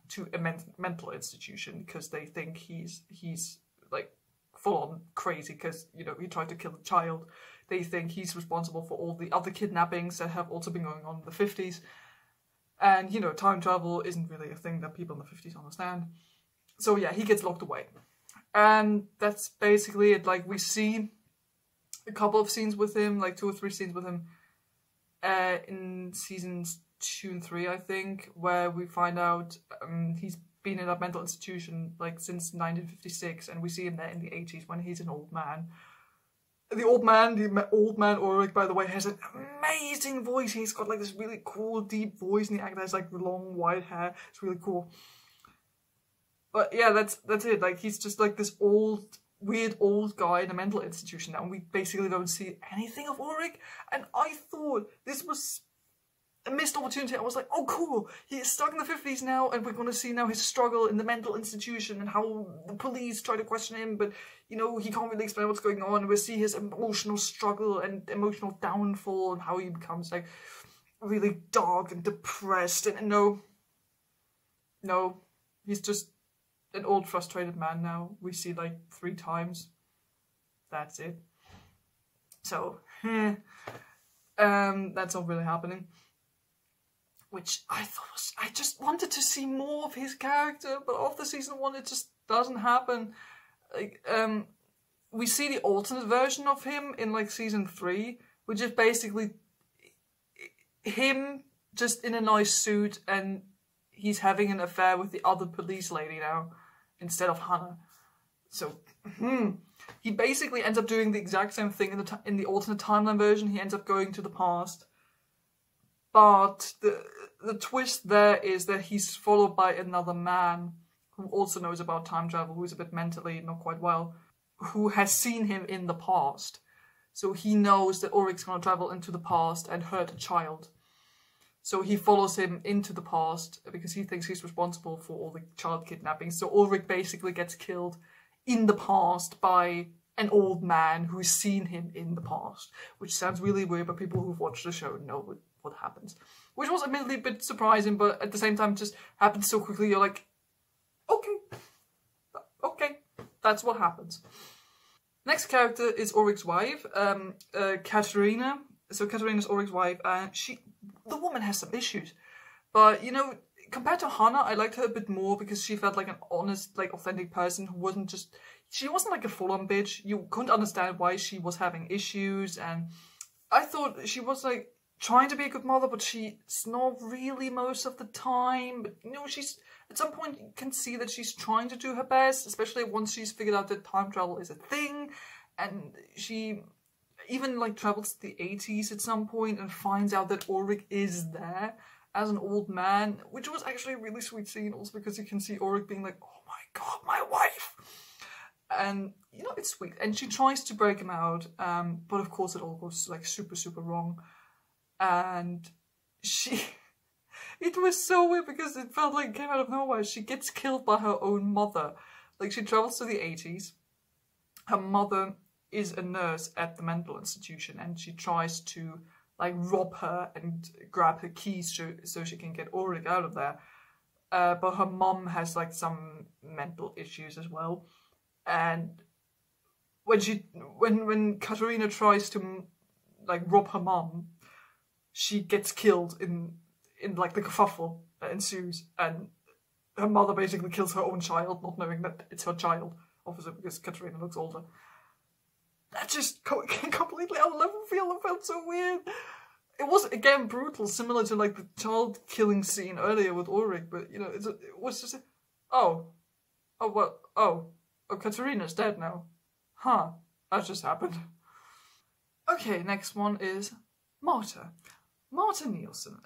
to a mental institution because they think he's like full-on crazy because, you know, he tried to kill a child. They think he's responsible for all the other kidnappings that have also been going on in the 50s. And, you know, time travel isn't really a thing that people in the 50s understand. So, yeah, he gets locked away. And that's basically it. Like, we see a couple of scenes with him, like 2 or 3 scenes with him in seasons 2 and 3, I think, where we find out he's been in a mental institution like since 1956, and we see him there in the 80s when he's an old man. The old man Ulrich, by the way, has an amazing voice. He's got like this really cool deep voice, and the actor has like long white hair. It's really cool. But yeah, that's it. Like he's just like this weird old guy in a mental institution now, and we basically don't see anything of Ulrich. And I thought this was a missed opportunity. I was like, oh cool, he is stuck in the 50s now, and we're going to see now his struggle in the mental institution and how the police try to question him, but you know, he can't really explain what's going on. We'll see his emotional struggle and emotional downfall and how he becomes like really dark and depressed. And no, he's just an old frustrated man now. We see like 3 times that's it. So, that's not really happening. Which I thought was, I just wanted to see more of his character, but after season 1 it just doesn't happen. Like, we see the alternate version of him in like season 3, which is basically him just in a nice suit, and he's having an affair with the other police lady now, instead of Hannah. So, he basically ends up doing the exact same thing in the alternate timeline version. He ends up going to the past. But the twist there is that he's followed by another man who also knows about time travel, who's a bit mentally not quite well, who has seen him in the past. So he knows that Ulrich's going to travel into the past and hurt a child. So he follows him into the past because he thinks he's responsible for all the child kidnapping. So Ulrich basically gets killed in the past by an old man who's seen him in the past. Which sounds really weird, but people who've watched the show know what happens. Which was admittedly a bit surprising, but at the same time just happens so quickly, you're like, okay, that's what happens. Next character is Ulrich's wife, Katharina. So Katharina's Ulrich's wife, and the woman has some issues. But, you know, compared to Hannah, I liked her a bit more because she felt like an honest, like, authentic person who wasn't just... She wasn't like a full-on bitch. You couldn't understand why she was having issues, and I thought she was, like, trying to be a good mother, but she's not really most of the time. But, you know, she's... At some point, you can see that she's trying to do her best, especially once she's figured out that time travel is a thing, and she even, like, travels to the 80s at some point and finds out that Ulrich is there as an old man, which was actually a really sweet scene, also because you can see Ulrich being like, oh my god, my wife! And, you know, it's sweet. And she tries to break him out, but of course it all goes, like, super, super wrong. And it was so weird because it felt like it came out of nowhere. She gets killed by her own mother. Like, she travels to the 80s. Her mother is a nurse at the mental institution, and she tries to, like, rob her and grab her keys so she can get Ulrich out of there. But her mom has, like, some mental issues as well. And when Katharina tries to, like, rob her mom, she gets killed in like the kerfuffle that ensues, and her mother basically kills her own child, not knowing that it's her child, obviously because Katharina looks older. That just completely out of left field. It felt so weird. It was, again, brutal, similar to, like, the child killing scene earlier with Ulrich, but, you know, it was just, Katharina's dead now. Huh, that just happened. Okay, next one is Marta. Marta Nielsen.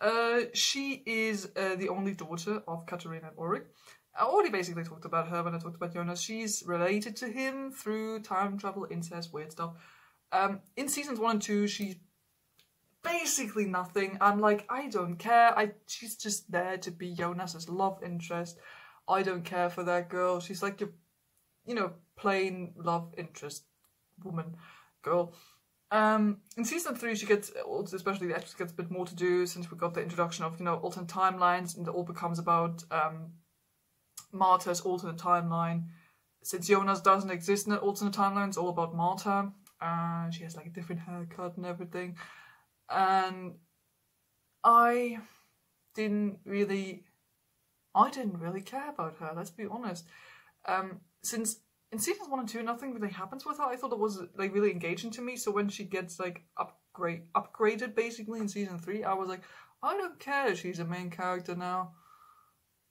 She is the only daughter of Katharina and Ulrich. I already basically talked about her when I talked about Jonas. She's related to him through time travel, incest, weird stuff. In seasons 1 and 2, she's basically nothing. I'm like, I don't care. She's just there to be Jonas's love interest. I don't care for that girl. She's like your, you know, plain love interest woman, girl. In season 3, she gets, especially the actress, gets a bit more to do since we got the introduction of, you know, alternate timelines, and it all becomes about Marta's alternate timeline. Since Jonas doesn't exist in an alternate timeline, it's all about Marta. She has, like, a different haircut and everything. And I didn't really care about her, let's be honest. Since in seasons 1 and 2, nothing really happens with her. I thought it was, like, really engaging to me. So when she gets, like, upgraded basically in season 3, I was like, I don't care. She's a main character now.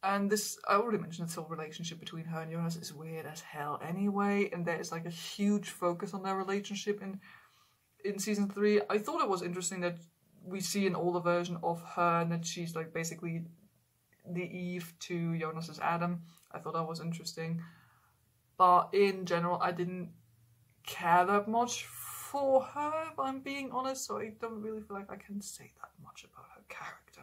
And this, I already mentioned this whole relationship between her and Jonas is weird as hell anyway. And there is, like, a huge focus on their relationship in season 3. I thought it was interesting that we see an older version of her and that she's, like, basically the Eve to Jonas's Adam. I thought that was interesting. But in general, I didn't care that much for her, if I'm being honest, so I don't really feel like I can say that much about her character.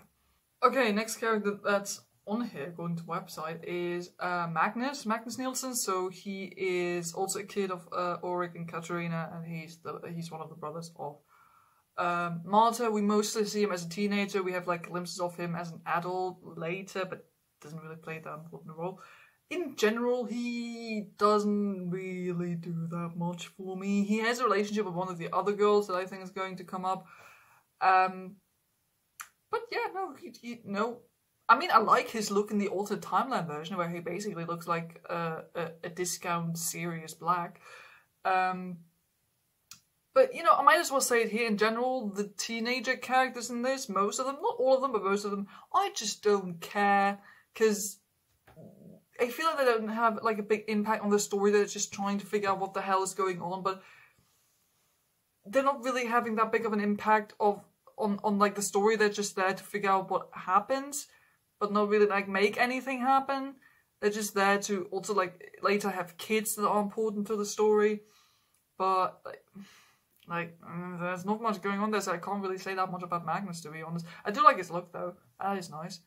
Okay, next character that's on here, according to the website, is Magnus Nielsen. So he is also a kid of Ulrich and Katharina, and he's one of the brothers of Marta. We mostly see him as a teenager. We have, like, glimpses of him as an adult later, but doesn't really play that important role. in general, he doesn't really do that much for me. He has a relationship with one of the other girls that I think is going to come up. But yeah, no. I mean, I like his look in the altered timeline version, where he basically looks like a discount Sirius Black. But, you know, I might as well say it here in general, the teenager characters in this, most of them, not all of them, but most of them, I just don't care, because I feel like they don't have, like, a big impact on the story. They're just trying to figure out what the hell is going on, but they're not really having that big of an impact on like, the story. They're just there to figure out what happens, but not really, like, make anything happen. They're just there to also, like, later have kids that are important to the story, but, there's not much going on there, so I can't really say that much about Magnus, to be honest. I do like his look, though. That is nice.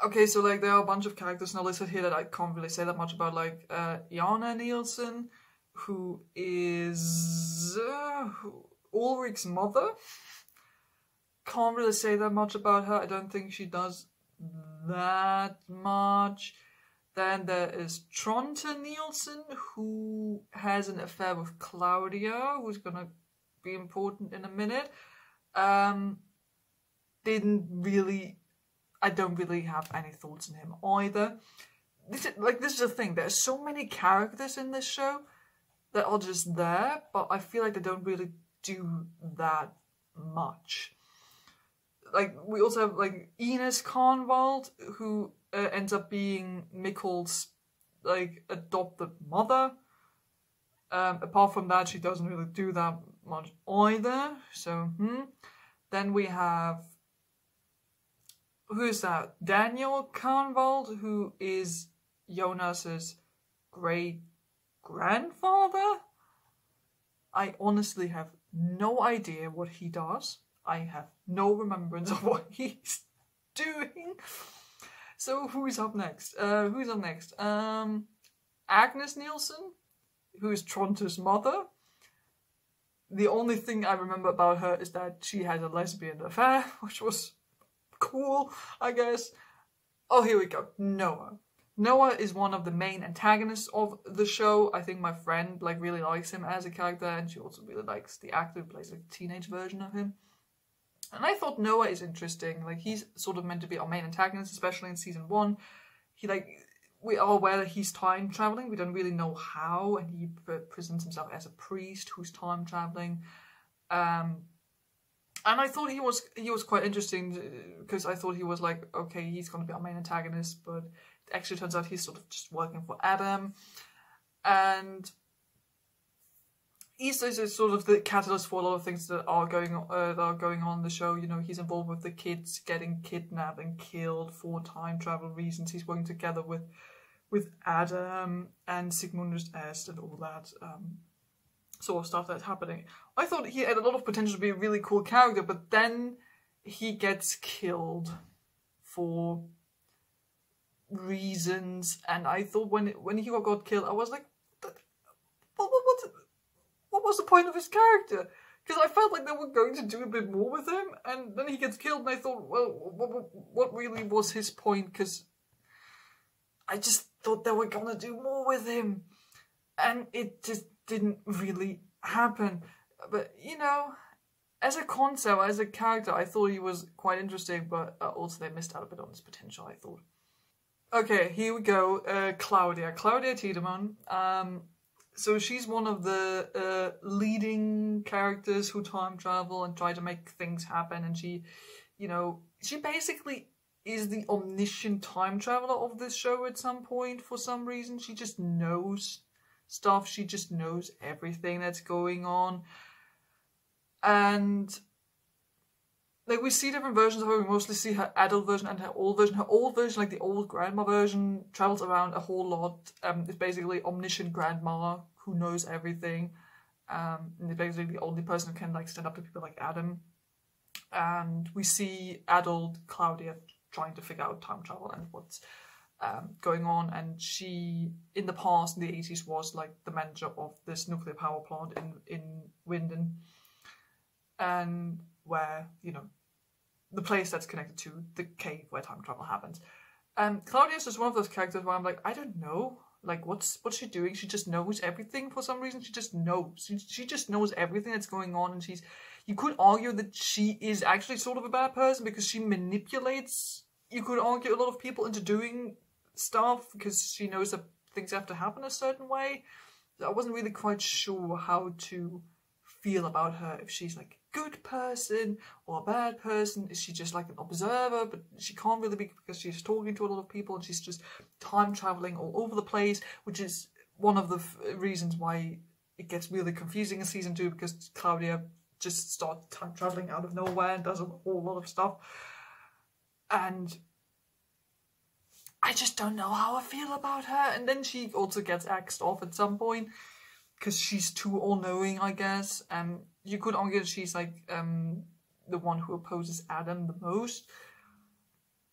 Okay, so, like, there are a bunch of characters now listed here that I can't really say that much about, like, Jana Nielsen, who is Ulrich's mother. Can't really say that much about her. I don't think she does that much. Then there is Tronte Nielsen, who has an affair with Claudia, who's gonna be important in a minute. I don't really have any thoughts on him either. This is the thing, there's so many characters in this show that are just there, but I feel like they don't really do that much. Like, we also have, like, Ines Kahnwald, who ends up being Mikkel's, like, adopted mother. Apart from that, she doesn't really do that much either. So, Then we have, who's that? Daniel Kahnwald, who is Jonas's great-grandfather? I honestly have no idea what he does. I have no remembrance of what he's doing. So who's up next? Agnes Nielsen, who is Tronte's mother. The only thing I remember about her is that she had a lesbian affair, which was cool, I guess. Oh, here we go. Noah. Noah is one of the main antagonists of the show. I think my friend really likes him as a character, and she also really likes the actor who plays a teenage version of him. And I thought Noah is interesting. Like, he's sort of meant to be our main antagonist, especially in season 1. We are aware that he's time traveling. We don't really know how, and he presents himself as a priest who's time traveling. And I thought he was quite interesting, because I thought he was like, okay, he's going to be our main antagonist, but it actually turns out he's sort of just working for Adam. And he's sort of the catalyst for a lot of things that are going on in the show. You know, he's involved with the kids getting kidnapped and killed for time travel reasons. He's working together with Adam and Sigmundus Est and all that sort of stuff that's happening. I thought he had a lot of potential to be a really cool character, but then he gets killed for reasons, and I thought when he got killed, I was like, what was the point of his character? Because I felt like they were going to do a bit more with him, and then he gets killed, and I thought, well, what really was his point? Because I just thought they were going to do more with him, and it just didn't really happen. But, you know, as a concept, as a character, I thought he was quite interesting, but also they missed out a bit on his potential, I thought. Okay, here we go. Claudia Tiedemann. So she's one of the leading characters who time travel and try to make things happen, and she basically is the omniscient time traveler of this show at some point for some reason. She just knows stuff, she just knows everything that's going on. And we see different versions of her. We mostly see her adult version and her old version. Her old version, like the old grandma version, travels around a whole lot. It's basically omniscient grandma who knows everything. And is basically the only person who can stand up to people like Adam. And we see adult Claudia trying to figure out time travel and what's going on. And she, in the past, in the 80s, was the manager of this nuclear power plant in Winden. And where, the place that's connected to the cave where time travel happens. Claudia's just one of those characters where I'm like, I don't know. Like, what's she doing? She just knows everything for some reason. She just knows. She just knows everything that's going on, and you could argue that she is actually sort of a bad person because she manipulates, you could argue, a lot of people into doing stuff because she knows that things have to happen a certain way. So I wasn't really quite sure how to feel about her, if she's like a good person or a bad person. Is she just like an observer, but she can't really be because she's talking to a lot of people and she's just time traveling all over the place, which is one of the reasons why it gets really confusing in season 2, because Claudia just starts time traveling out of nowhere and does a whole lot of stuff, and I just don't know how I feel about her. And then she also gets axed off at some point because she's too all-knowing, I guess. And you could argue that she's like the one who opposes Adam the most.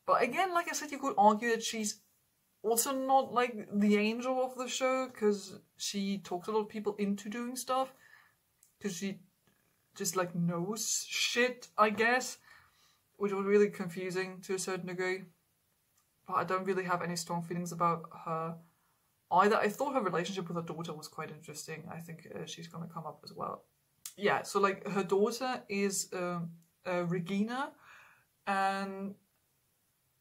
But again, like I said, you could argue that she's also not like the angel of the show, because she talks a lot of people into doing stuff, because she just like knows shit, I guess, which was really confusing to a certain degree. But I don't really have any strong feelings about her either. I thought her relationship with her daughter was quite interesting. I think she's going to come up as well. Yeah, so like her daughter is Regina, and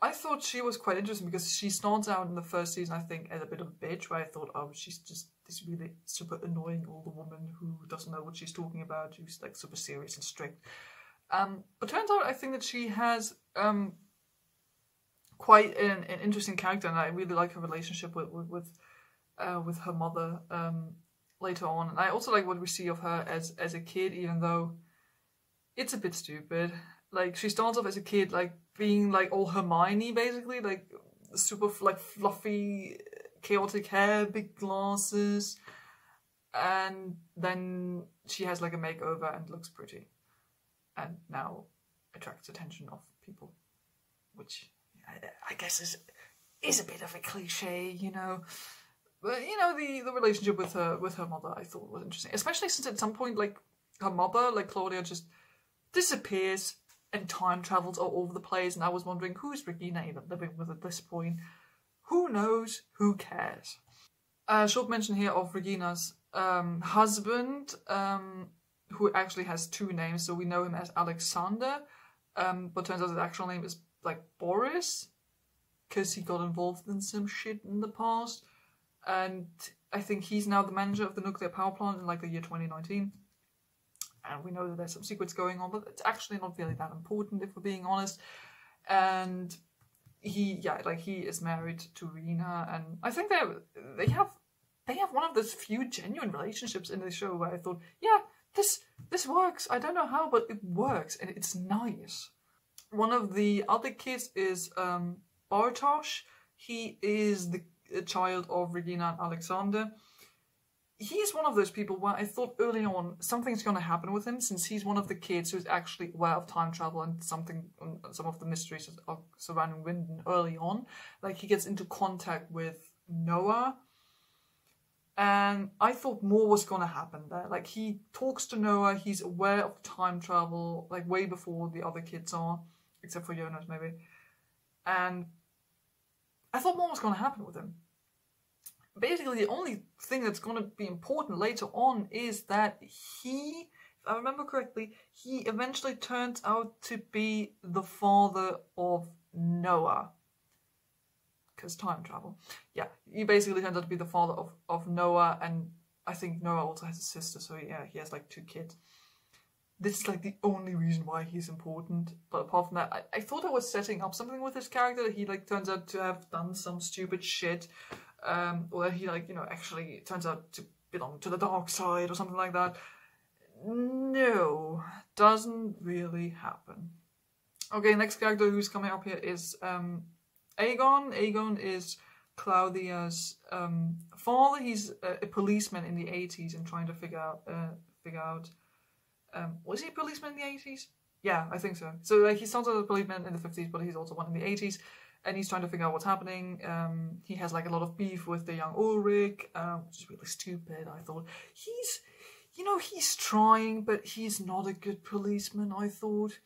I thought she was quite interesting because she starts out in the first season, I think, as a bit of a bitch, where I thought, oh, she's just this really super annoying older woman who doesn't know what she's talking about, who's like super serious and strict. But turns out I think that she has quite an interesting character, and I really like her relationship with her mother later on. And I also like what we see of her as a kid, even though it's a bit stupid. Like, she starts off as a kid, like, being, like, all Hermione, basically. Like, super, like, fluffy, chaotic hair, big glasses. And then she has, like, a makeover and looks pretty. And now attracts attention of people. Which, I guess, is a bit of a cliche, you know. But, you know, the relationship with her mother, I thought was interesting. Especially since at some point, like, her mother, like, Claudia, just disappears and time travels all over the place, and I was wondering, who's Regina even living with at this point? Who knows? Who cares? Short mention here of Regina's husband, who actually has 2 names, so we know him as Alexander, but turns out his actual name is like Boris, because he got involved in some shit in the past, and I think he's now the manager of the nuclear power plant in like the year 2019. And we know that there's some secrets going on, but it's actually not really that important, if we're being honest. And he is married to Regina, and I think they have one of those few genuine relationships in the show where I thought, yeah, this works. I don't know how, but it works, and it's nice. One of the other kids is Bartosz. He is the child of Regina and Aleksander. He's one of those people where I thought early on something's going to happen with him, since he's one of the kids who's actually aware of time travel and some of the mysteries surrounding Winden early on. Like, he gets into contact with Noah, and I thought more was going to happen there. Like, he talks to Noah, he's aware of time travel, like, way before the other kids are, except for Jonas maybe. And I thought more was going to happen with him. Basically, the only thing that's going to be important later on is that he, if I remember correctly, he eventually turns out to be the father of Noah. Because time travel. Yeah, he basically turns out to be the father of Noah, and I think Noah also has a sister, so yeah, he has like 2 kids. This is like the only reason why he's important. But apart from that, I thought I was setting up something with his character, that he like turns out to have done some stupid shit. Or that he, like, you know, actually turns out to belong to the dark side or something like that. No, doesn't really happen. Okay, next character who's coming up here is Egon. Egon is Claudia's father. He's a policeman in the 80s and trying to figure out was he a policeman in the 80s? Yeah, I think so. So like, he starts as a policeman in the 50s, but he's also one in the 80s. And he's trying to figure out what's happening. He has like a lot of beef with the young Ulrich, which is really stupid, I thought. He's trying, but he's not a good policeman, I thought.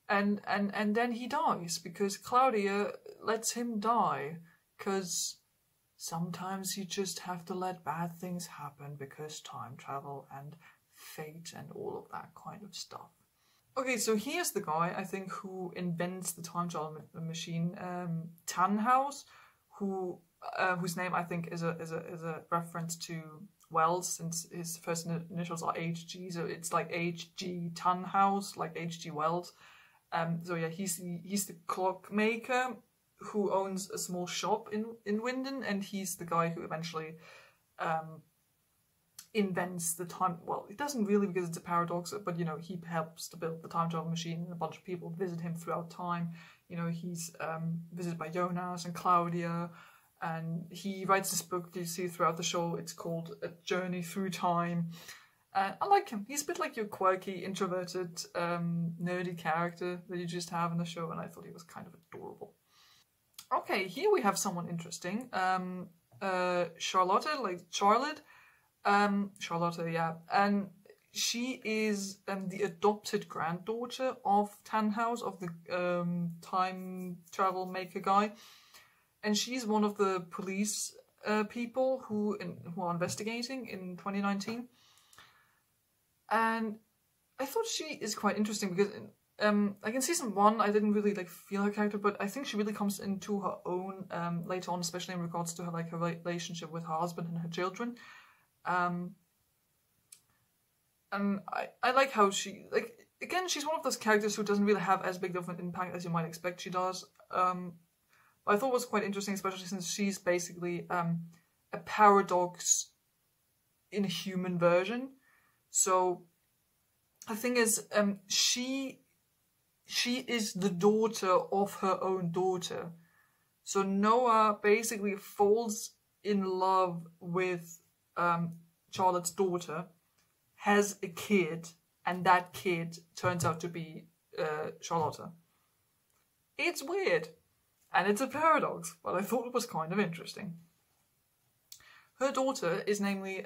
And then he dies because Claudia lets him die, because sometimes you just have to let bad things happen because time travel and fate and all of that kind of stuff. Okay, so here's the guy, I think, who invents the time travel machine, Tannhaus, whose name I think is a reference to Wells, since his first initials are HG, so it's like HG Tannhaus, like HG Wells. So yeah, he's the clockmaker who owns a small shop in Winden, and he's the guy who eventually invents the time. Well, it doesn't really, because it's a paradox, but you know, he helps to build the time travel machine, and a bunch of people visit him throughout time. You know, he's visited by Jonas and Claudia, and he writes this book you see throughout the show. It's called A Journey Through Time. I like him. He's a bit like your quirky, introverted, nerdy character that you just have in the show, and I thought he was kind of adorable. Okay, here we have someone interesting. Charlotte, like Charlotte. Charlotte, yeah. And she is the adopted granddaughter of Tannhaus, of the time travel maker guy. And she's one of the police people who are investigating in 2019. And I thought she is quite interesting because like in season 1 I didn't really like feel her character, but I think she really comes into her own later on, especially in regards to her relationship with her husband and her children. And I like how she, like, again, she's one of those characters who doesn't really have as big of an impact as you might expect she does. But I thought it was quite interesting, especially since she's basically a paradox in a human version. So the thing is, she is the daughter of her own daughter. So Noah basically falls in love with Charlotte's daughter, has a kid, and that kid turns out to be Charlotte. It's weird, and it's a paradox, but I thought it was kind of interesting. Her daughter is namely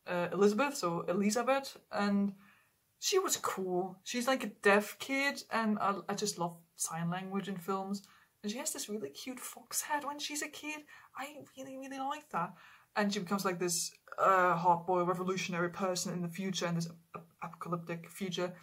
Elisabeth, so Elisabeth, and she was cool. She's like a deaf kid, and I just love sign language in films. And she has this really cute fox head when she's a kid. I really, really like that. And she becomes like this hard-boiled revolutionary person in the future, in this apocalyptic future.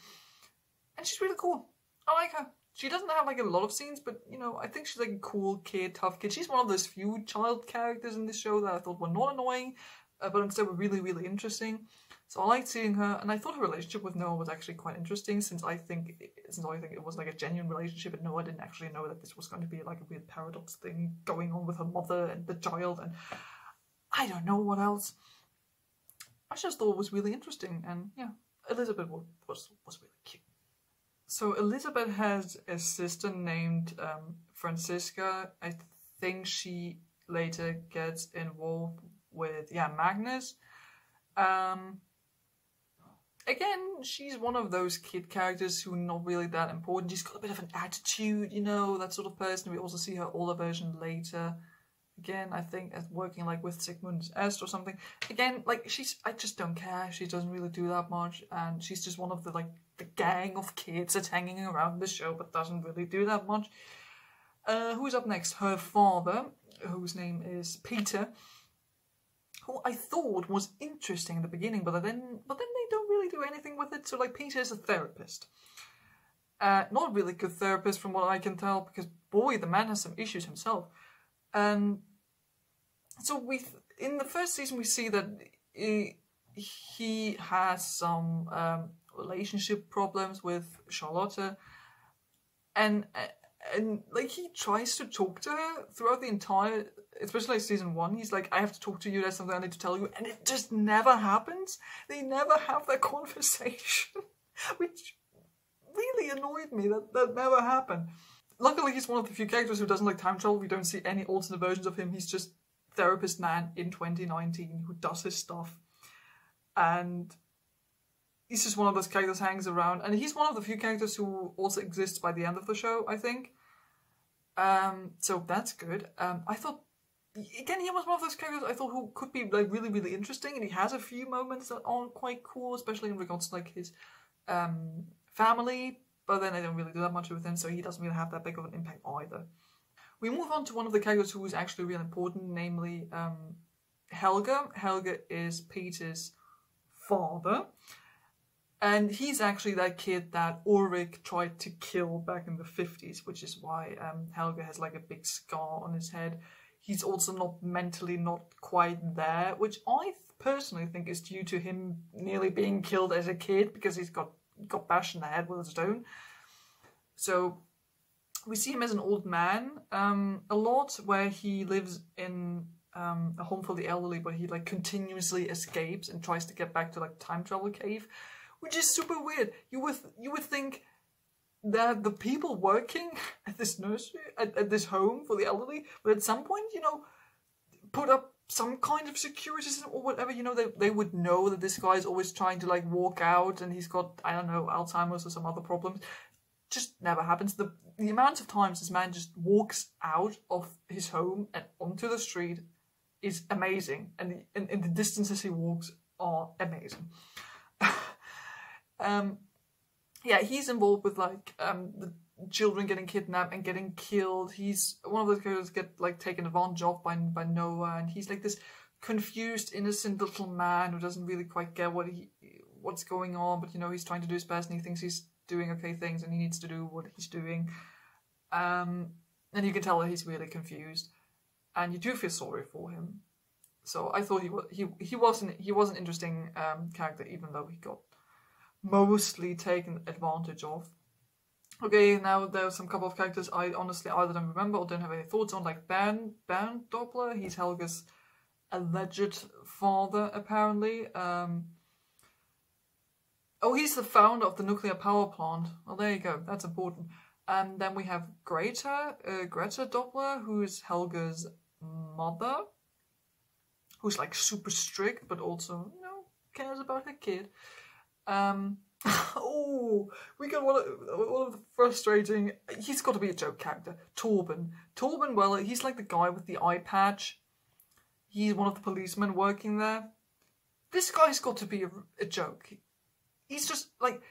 And she's really cool. I like her. She doesn't have like a lot of scenes, but you know, I think she's like a cool kid, tough kid. She's one of those few child characters in this show that I thought were not annoying, but instead were really, really interesting. So I liked seeing her, and I thought her relationship with Noah was actually quite interesting, since I think it was like a genuine relationship, and Noah didn't actually know that this was going to be like a weird paradox thing going on with her mother and the child, and I don't know what else. I just thought it was really interesting, and yeah, Elisabeth was really cute. So Elisabeth has a sister named Franziska. I think she later gets involved with Magnus. Again, she's one of those kid characters who are not really that important. She's got a bit of an attitude, you know, that sort of person. We also see her older version later. Again, I think as working like with Sigmund Est or something. Again, like I just don't care. She doesn't really do that much, and she's just one of the gang of kids that's hanging around the show, but doesn't really do that much. Who's up next? Her father, whose name is Peter, who I thought was interesting in the beginning, but then they don't really do anything with it. So like, Peter is a therapist. Not a really good therapist from what I can tell, because boy, the man has some issues himself. So in the first season we see that he has some relationship problems with Charlotte, and like he tries to talk to her throughout the entire, especially season 1. He's like, I have to talk to you, there's something I need to tell you, and it just never happens. They never have that conversation, which really annoyed me. That never happened. Luckily, he's one of the few characters who doesn't like time travel. We don't see any alternate versions of him. He's just therapist man in 2019 who does his stuff. And he's just one of those characters who hangs around. And he's one of the few characters who also exists by the end of the show, I think. So that's good. I thought, again, he was one of those characters I thought who could be like really, really interesting. And he has a few moments that are quite cool, especially in regards to like his family. But then I don't really do that much with him, so he doesn't really have that big of an impact either. We move on to one of the characters who is actually really important, namely Helge. Helge is Peter's father. And he's actually that kid that Ulrich tried to kill back in the 50s, which is why Helge has like a big scar on his head. He's also not mentally not quite there, which I personally think is due to him nearly being killed as a kid because he's got bashed in the head with a stone. So we see him as an old man a lot, where he lives in a home for the elderly, but he like continuously escapes and tries to get back to like time travel cave, which is super weird. You would think that the people working at this nursery, at this home for the elderly, would at some point, you know, put up some kind of security system or whatever. You know, they would know that this guy is always trying to like walk out and he's got, I don't know, Alzheimer's or some other problems. Just never happens. The amount of times this man just walks out of his home and onto the street is amazing, and the distances he walks are amazing. Yeah, he's involved with like the children getting kidnapped and getting killed. He's one of those characters get like taken advantage of by Noah, and he's like this confused, innocent little man who doesn't really quite get what's going on, but you know, he's trying to do his best and he thinks he's doing okay things and he needs to do what he's doing. And you can tell that he's really confused, and you do feel sorry for him. So I thought he was an interesting character, even though he got mostly taken advantage of. Okay, now there's some couple of characters I honestly either don't remember or don't have any thoughts on, like Bernd Doppler. He's Helge's alleged father, apparently. Oh, he's the founder of the nuclear power plant. Well, there you go. That's important. And then we have Greta Doppler, who is Helge's mother, who's like super strict, but also, you know, cares about her kid. Oh, we got one of the frustrating. He's got to be a joke character. Torben, well, he's like the guy with the eye patch. He's one of the policemen working there. This guy's got to be a joke. He's just like,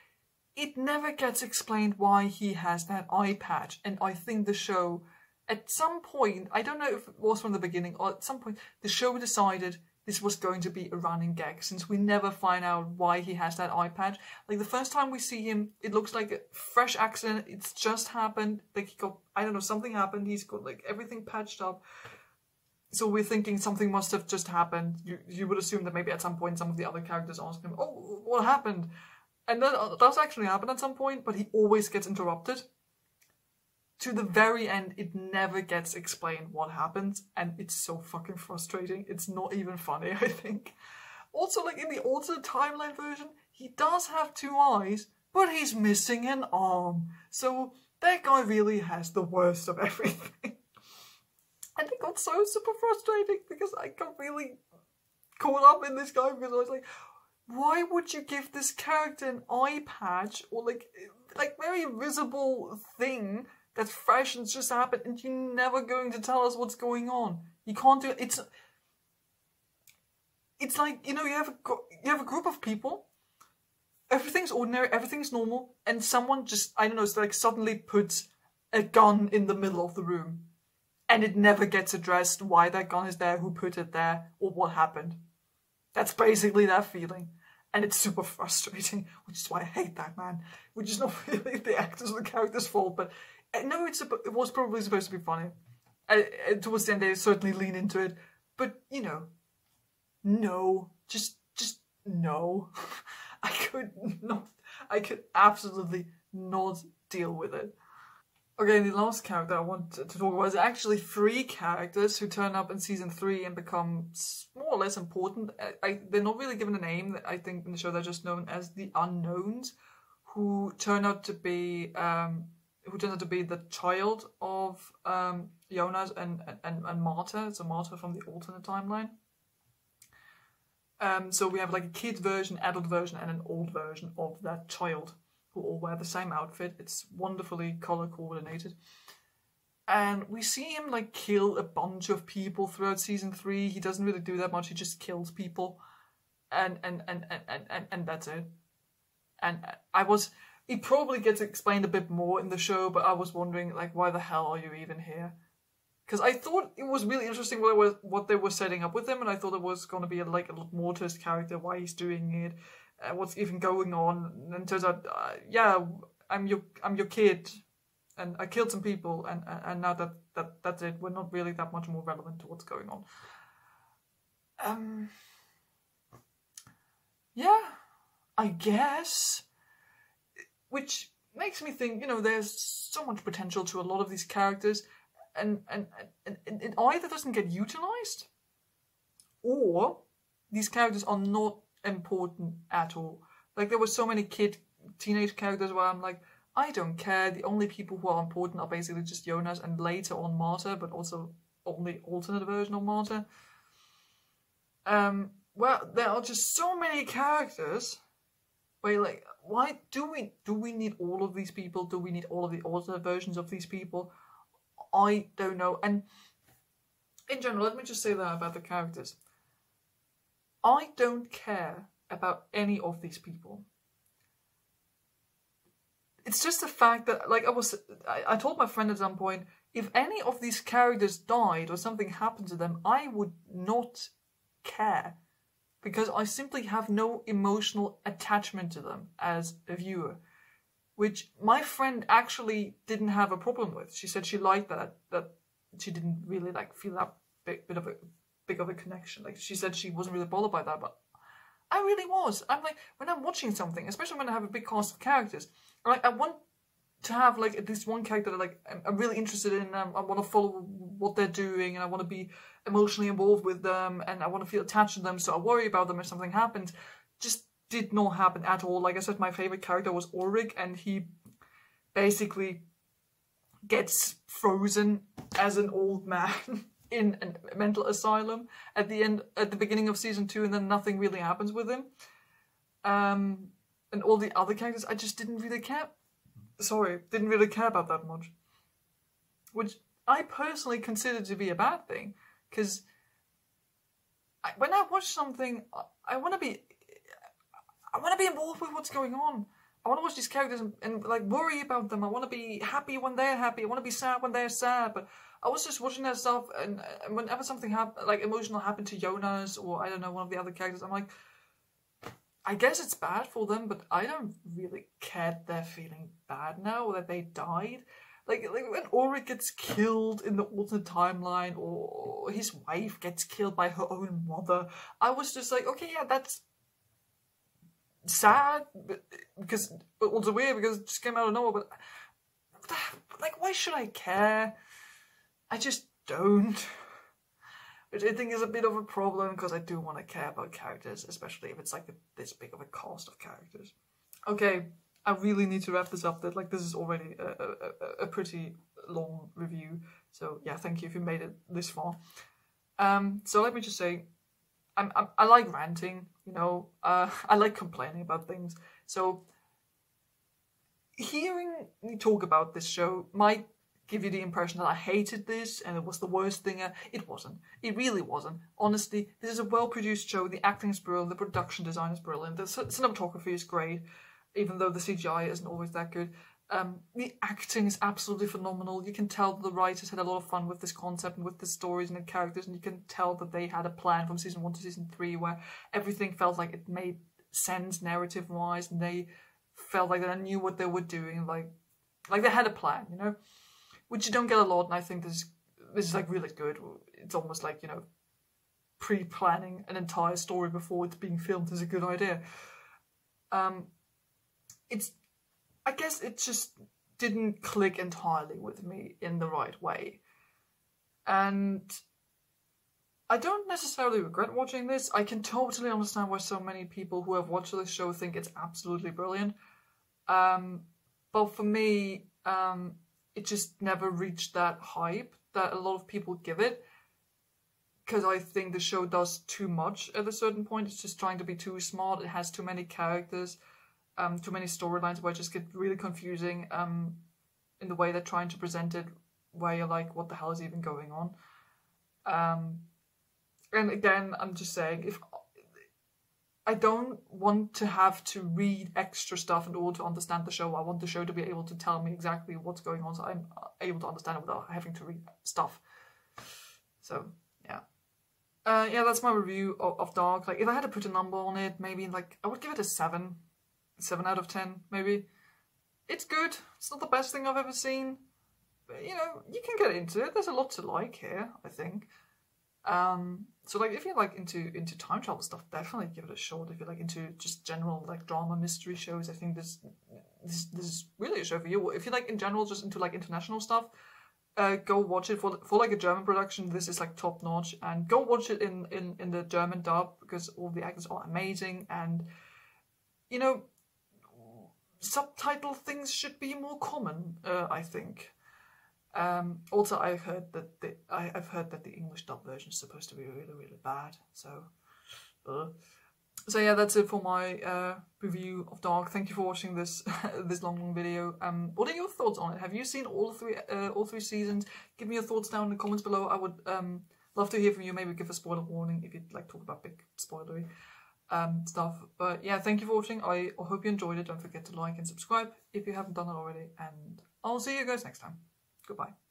it never gets explained why he has that eye patch, and I think the show, at some point, I don't know if it was from the beginning or at some point, the show decided this was going to be a running gag, since we never find out why he has that eye patch. Like, the first time we see him, it looks like a fresh accident. It's just happened. Like, he got, I don't know, something happened. He's got, like, everything patched up. So we're thinking something must have just happened. You would assume that maybe at some point some of the other characters ask him, oh, what happened? And that does actually happen at some point, but he always gets interrupted. To the very end, it never gets explained what happens, and it's so fucking frustrating. It's not even funny, I think. Also, like, in the alternate timeline version, he does have 2 eyes, but he's missing an arm. So that guy really has the worst of everything. And it got so super frustrating because I got really caught up in this guy, because I was like, why would you give this character an eye patch or like very visible thing that's fresh and just happened, and you're never going to tell us what's going on? You can't do it. It's like, you know, you have a group of people, everything's ordinary, everything's normal, and someone just, I don't know, it's like suddenly puts a gun in the middle of the room, and it never gets addressed why that gun is there, who put it there, or what happened. That's basically that feeling. And it's super frustrating, which is why I hate that man. Which is not really the actors or the character's fault, but no, it was probably supposed to be funny. Towards the end, they certainly lean into it. But, you know, no. Just no. I could absolutely not deal with it. Okay, the last character I want to talk about is actually 3 characters who turn up in season 3 and become more or less important. They're not really given a name. I think in the show they're just known as the Unknowns, who turn out to be the child of Jonas and Marta. So Marta from the alternate timeline. So we have like a kid version, adult version, and an old version of that child, who all wear the same outfit. It's wonderfully color coordinated. And we see him like kill a bunch of people throughout season 3. He doesn't really do that much, he just kills people. And that's it. And it probably gets explained a bit more in the show, but I was wondering, like, why the hell are you even here? because I thought it was really interesting what they were setting up with him, and I thought it was going to be like a lot more to his character, why he's doing it, what's even going on. And it turns out, yeah, I'm your kid, and I killed some people, and now that's it. We're not really that much more relevant to what's going on. Yeah, I guess. Which makes me think, there's so much potential to a lot of these characters, and it either doesn't get utilized, or these characters are not important at all. Like, there were so many teenage characters where I'm like, I don't care. The only people who are important are basically just Jonas and later on Marta, but also only alternate version of Marta. Well, there are just so many characters where you're like, why do we need all of these people? Do we need all of the alternate versions of these people? I don't know. And in general, let me just say that about the characters. I don't care about any of these people. It's just the fact that, like, I told my friend at some point, if any of these characters died or something happened to them, I would not care. Because I simply have no emotional attachment to them as a viewer. Which my friend actually didn't have a problem with. She said she liked that she didn't really feel that big of a connection. Like, she said she wasn't really bothered by that, but I really was. I'm like, when I'm watching something, especially when I have a big cast of characters, I want to have at least one character that I'm really interested in. I want to follow what they're doing, and I want to be emotionally involved with them, and I want to feel attached to them, so I worry about them if something happens. Just did not happen at all. Like I said, my favorite character was Ulrich, and he basically gets frozen as an old man in a mental asylum at the beginning of season 2, and then nothing really happens with him. And all the other characters, I just didn't really care. Didn't really care about that much. Which I personally consider to be a bad thing, because when I watch something, I want to be involved with what's going on. I want to watch these characters and worry about them. I want to be happy when they're happy. I want to be sad when they're sad. But I was just watching that stuff, and whenever something emotional happened to Jonas, or I don't know, one of the other characters, I'm like, I guess it's bad for them, but I don't really care they're feeling bad now, or that they died. Like when Ulrich gets killed in the alternate timeline, or his wife gets killed by her own mother, I was just like, okay, yeah, that's sad, but also weird because it just came out of nowhere. But why should I care? I just don't. Which I think is a bit of a problem, because I do want to care about characters, especially if it's this big of a cast of characters. Okay, I really need to wrap this up. This is already a pretty long review. So yeah, thank you if you made it this far. So let me just say, I like ranting. I like complaining about things. So hearing me talk about this show might give you the impression that I hated this and it was the worst thing. It wasn't. It really wasn't. Honestly, this is a well-produced show. The acting is brilliant. The production design is brilliant. The cinematography is great, even though the CGI isn't always that good. The acting is absolutely phenomenal. You can tell that the writers had a lot of fun with this concept and with the stories and the characters, and you can tell that they had a plan from season 1 to season 3 where everything felt like it made sense narrative-wise, and they felt like they knew what they were doing. Like they had a plan, which you don't get a lot, and I think this is really good. It's almost like, pre-planning an entire story before it's being filmed is a good idea. I guess it just didn't click entirely with me in the right way. And I don't necessarily regret watching this. I can totally understand why so many people who have watched this show think it's absolutely brilliant. But for me, it just never reached that hype that a lot of people give it, because I think the show does too much at a certain point. It's just trying to be too smart. It has too many characters, too many storylines where it just gets really confusing in the way they're trying to present it, where you're like, what the hell is even going on? And again, I'm just saying, if I don't want to have to read extra stuff in order to understand the show. I want the show to be able to tell me exactly what's going on, so I'm able to understand it without having to read stuff. So yeah. Yeah, that's my review of Dark. Like, if I had to put a number on it, maybe like I would give it a 7 out of 10, maybe. It's good. It's not the best thing I've ever seen, but you know, you can get into it. There's a lot to like here, I think. So like, if you're like into time travel stuff, definitely give it a shot. If you're like into just general like drama mystery shows, I think this is really a show for you. If you're like in general just into like international stuff, go watch it for like a German production. This is like top notch, and go watch it in the German dub, because all the actors are amazing, and you know, subtitle things should be more common. I think. Also, I've heard that the English dub version is supposed to be really bad. So yeah, that's it for my review of Dark. Thank you for watching this this long video. What are your thoughts on it? Have you seen all three seasons? Give me your thoughts down in the comments below. I would love to hear from you. Maybe give a spoiler warning if you'd like to talk about big spoilery stuff. But yeah, thank you for watching. I hope you enjoyed it. Don't forget to like and subscribe if you haven't done it already. And I'll see you guys next time. Goodbye.